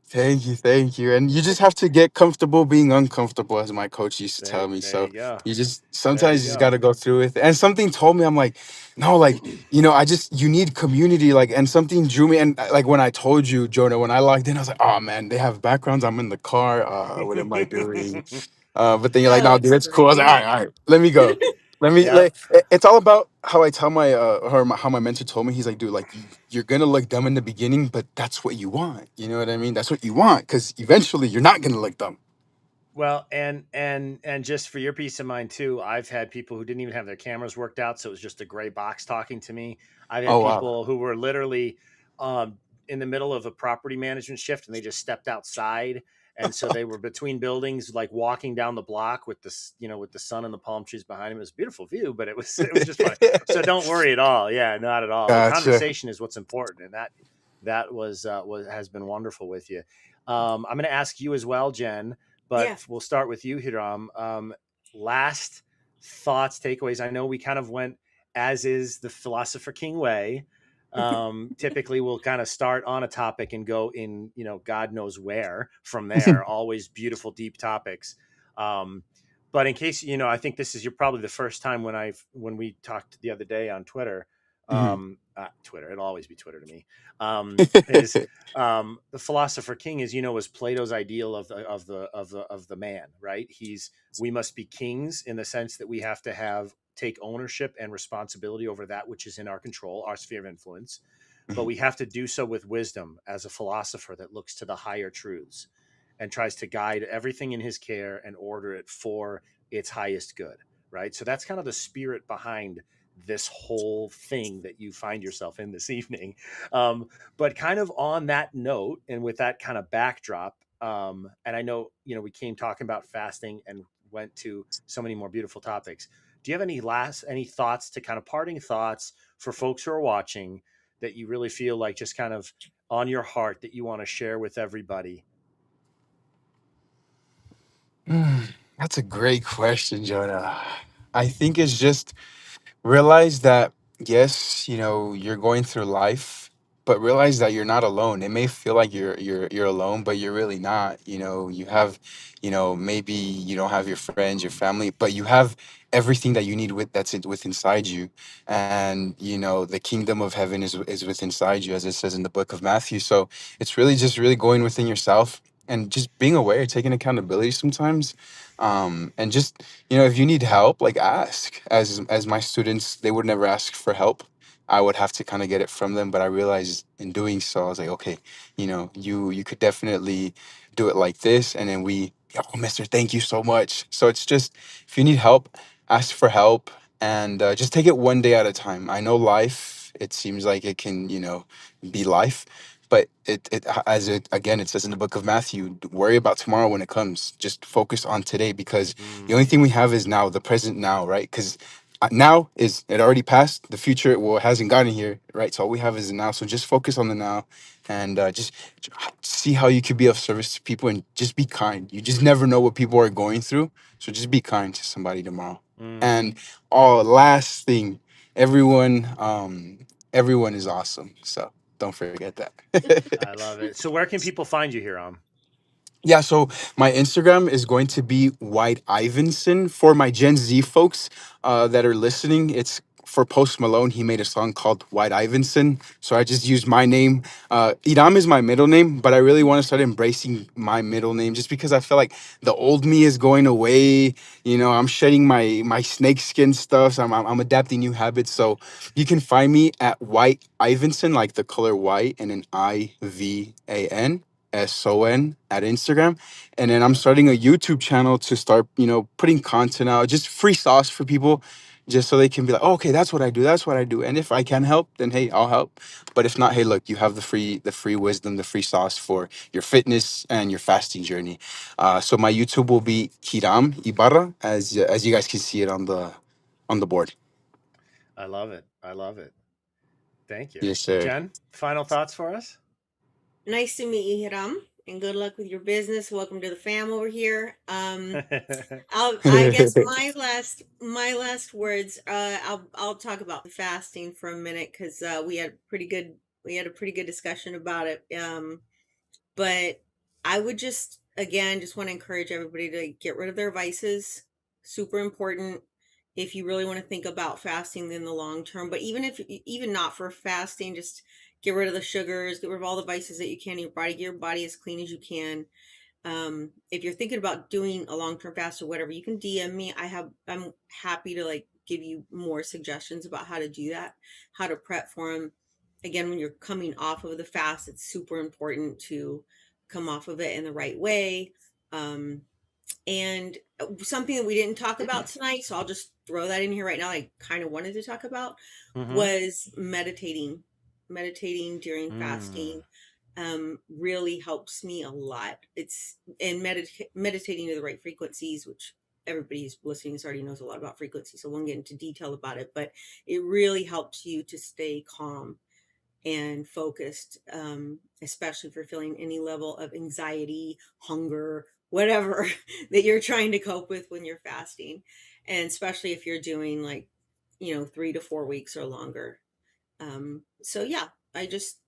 Thank you. And you just have to get comfortable being uncomfortable, as my coach used to There, tell me. there So you go. you just There you sometimes you just go. gotta go through it. And something told me, I'm like, no, like, you need community, like, and something drew me. And like when I told you, Jonah, when I logged in, I was like, oh man, they have backgrounds. I'm in the car. What am I doing? But then you're like, Oh, no, it's dude, it's cool. I was like, great. all right, let me go. Let me Yep. like it's all about how I tell my how my mentor told me. He's like, dude, like you're gonna look dumb in the beginning, but that's what you want. You know what I mean? That's what you want, because eventually you're not gonna look dumb. Well, and just for your peace of mind too, I've had people who didn't even have their cameras worked out, so it was just a gray box talking to me. I've had Oh wow. people who were literally um, in the middle of a property management shift, and they just stepped outside, and so they were between buildings, like walking down the block with with the sun and the palm trees behind them. It was a beautiful view, but it was just funny. So don't worry at all. Yeah, not at all. The Gotcha. conversation is what's important, and that was has been wonderful with you. I'm going to ask you as well, Jen, but Yeah. we'll start with you, Hiram. Last thoughts, takeaways. I know we kind of went as is the Philosopher King way. Typically, we'll kind of start on a topic and go in, God knows where from there. Always beautiful, deep topics. Um, but in case I think this is probably the first time when we talked the other day on Twitter. Mhm. Twitter, it'll always be Twitter to me. Is the Philosopher King, as you know, was Plato's ideal of the man, right? We must be kings in the sense that we have to take ownership and responsibility over that which is in our control, our sphere of influence, but Mhm. we have to do so with wisdom as a philosopher that looks to the higher truths and tries to guide everything in his care and order it for its highest good, right? So that's kind of the spirit behind this whole thing that you find yourself in this evening. But kind of on that note, and with that kind of backdrop, and I know, we came talking about fasting and went to so many more beautiful topics. Do you have any thoughts, to kind of parting thoughts for folks who are watching, that you really feel like just kind of on your heart that you want to share with everybody? That's a great question, Jonah. I think it's just realize that, yes, you're going through life, but realize that you're not alone. It may feel like you're alone, but you're really not. You have, maybe you don't have your friends, your family, but you have everything that you need with inside you. And the kingdom of heaven is within inside you, as it says in the book of Matthew. So it's really just really going within yourself and just being aware, taking accountability sometimes. And just, if you need help, like, ask. As my students, they would never ask for help. I would have to kind of get it from them. But I realized in doing so, I was like, okay, you could definitely do it like this. And then oh, mister, thank you so much. So it's just, if you need help, ask for help, and just take it one day at a time. I know life, it seems like it can, be life, but it as it again, it says in the book of Matthew, worry about tomorrow when it comes. Just focus on today, because the only Mm, thing we have is now, the present now, right? Because now is, it already passed. The future, well, it hasn't gotten here, right? So all we have is now. So just focus on the now, and just see how you could be of service to people, and just be kind. You just never know what people are going through, so just be kind to somebody tomorrow. mm, And last thing, everyone, everyone is awesome. So don't forget that. I love it. So where can people find you here on? Yeah, so my Instagram is going to be White Ivanson. For my Gen Z folks that are listening, it's for Post Malone. He made a song called White Ivanson. So I just used my name. Idam is my middle name, but I really want to start embracing my middle name, just because I feel like the old me is going away. I'm shedding my snakeskin stuff. So I'm adapting new habits. So you can find me at White Ivanson, like the color white, and then IVANSON at Instagram. And then I'm Okay. starting a YouTube channel to start, putting content out, just free sauce for people, just so they can be like, oh, okay, that's what I do. That's what I do. And if I can help, then hey, I'll help. But if not, hey, look, you have the free wisdom, the free sauce for your fitness and your fasting journey. So my YouTube will be Hiram Ibarra, as you guys can see it on the board. I love it. I love it. Thank you. Yes, sir. Jen, final thoughts for us? Nice to meet you, Hiram, and good luck with your business. Welcome to the fam over here. I guess my last words. I'll talk about the fasting for a minute, because we had a pretty good discussion about it. But I would just want to encourage everybody to get rid of their vices. Super important if you really want to think about fasting in the long term. But even not for fasting, just get rid of the sugars, get rid of all the vices that you can in your body, get your body as clean as you can. If you're thinking about doing a long-term fast or whatever, you can DM me. I'm happy to like give you more suggestions about how to do that, how to prep for them. Again, when you're coming off of the fast, it's super important to come off of it in the right way. Um, and something that we didn't talk about tonight, so I'll just throw that in here right now, I kind of wanted to talk about, Mm-hmm. was meditating during Mm, fasting. Really helps me a lot. It's and meditating to the right frequencies, which everybody who's listening already knows a lot about frequency, so I won't get into detail about it, but it really helps you to stay calm and focused, especially if you're feeling any level of anxiety, hunger, whatever that you're trying to cope with when you're fasting. And especially if you're doing like, 3 to 4 weeks or longer. So yeah, I just,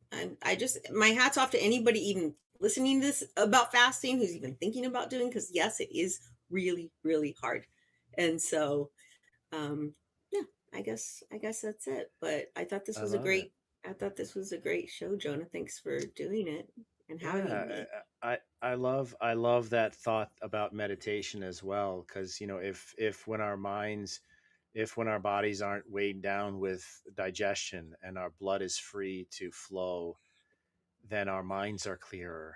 my hat's off to anybody even listening to this about fasting who's even thinking about doing, because yes, it is really, really hard. And so, yeah, I guess that's it. But I love it. I thought this was a great show, Jonah. Thanks for doing it and having Yeah, me. I love that thought about meditation as well, because if when our bodies aren't weighed down with digestion and our blood is free to flow, then our minds are clearer.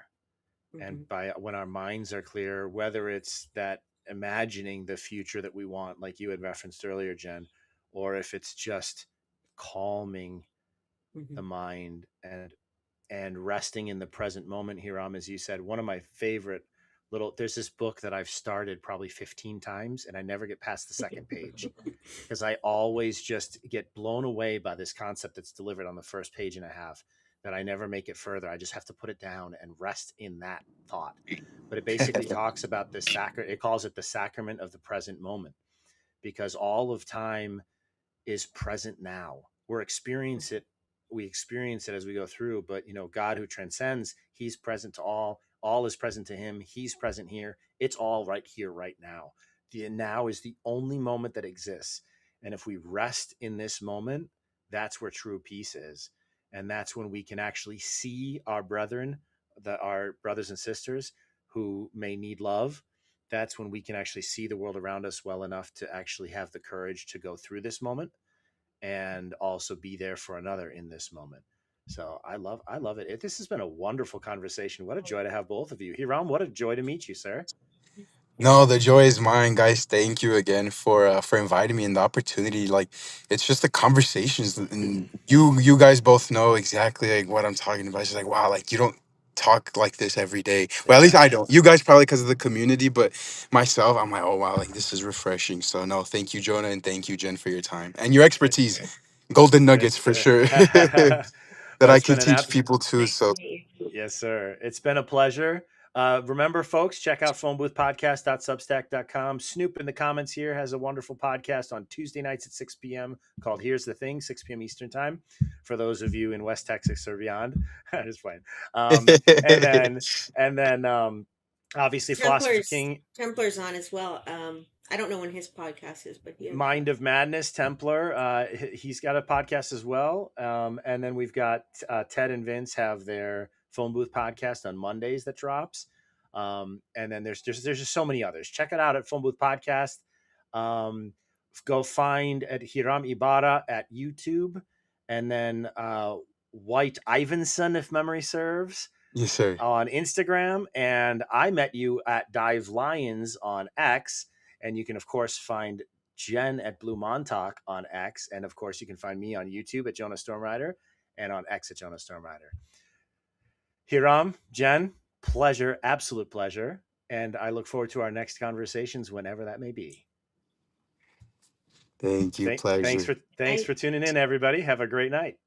And Hmm. by when our minds are clear, whether it's that imagining the future that we want, like you had referenced earlier, Jen, or if it's just calming Mhm. the mind and resting in the present moment. Hiram, as you said, one of my favorite there's this book that I've started probably 15 times and I never get past the second page because I always just get blown away by this concept that's delivered on the first page and a half that I never make it further. I just have to put it down and rest in that thought. But it basically talks about this it calls it the sacrament of the present moment, because all of time is present now. We experience it as we go through, but God who transcends, he's present to all is present to him, he's present here, it's all right here right now. The now is the only moment that exists, and if we rest in this moment, that's where true peace is, and that's when we can actually see our brethren, our brothers and sisters who may need love. That's when we can actually see the world around us well enough to actually have the courage to go through this moment and also be there for another in this moment. So I love it. This has been a wonderful conversation. What a joy to have both of you. Hiram, what a joy to meet you, sir. No, the joy is mine, guys. Thank you again for inviting me and the opportunity. Like, it's just the conversations, and you guys both know exactly like what I'm talking about. It's just like, wow, like you don't talk like this every day. Well, at least Yeah. I don't. You guys probably because of the community, but myself, I'm like, oh wow, like this is refreshing. So no, thank you, Jonah, and thank you, Jen, for your time and your expertise. Golden Yes, nuggets for sir. sure that Well, I it's can been an teach absolute. people too. Nice So to meet you. Yes, sir. It's been a pleasure. Remember, folks, check out phoneboothpodcast.substack.com. Snoop in the comments here has a wonderful podcast on Tuesday nights at 6 p.m. called Here's the Thing, 6 p.m. Eastern Time, for those of you in West Texas or beyond. Just playing. And then, and then, obviously, Philosopher Templars, King, Templars on as well. I don't know when his podcast is, but he has one. Mind of Madness, Templar. He's got a podcast as well. And then we've got Ted and Vince have their phone booth podcast on Mondays that drops. And then there's just so many others. Check it out at Phone Booth Podcast. Um, Go find at Hiram Ibarra at YouTube, and then White Ivanson, if memory serves, yes, sir. on Instagram, and I met you at Dive Lions on X. And you can, of course, find Jen at Blue Montauk on X. And of course, you can find me on YouTube at Jonah Stormrider and on X at Jonah Stormrider. Hiram, Jen, pleasure, absolute pleasure. And I look forward to our next conversations whenever that may be. Thank you, Thanks pleasure. for thanks I for tuning in, everybody. Have a great night.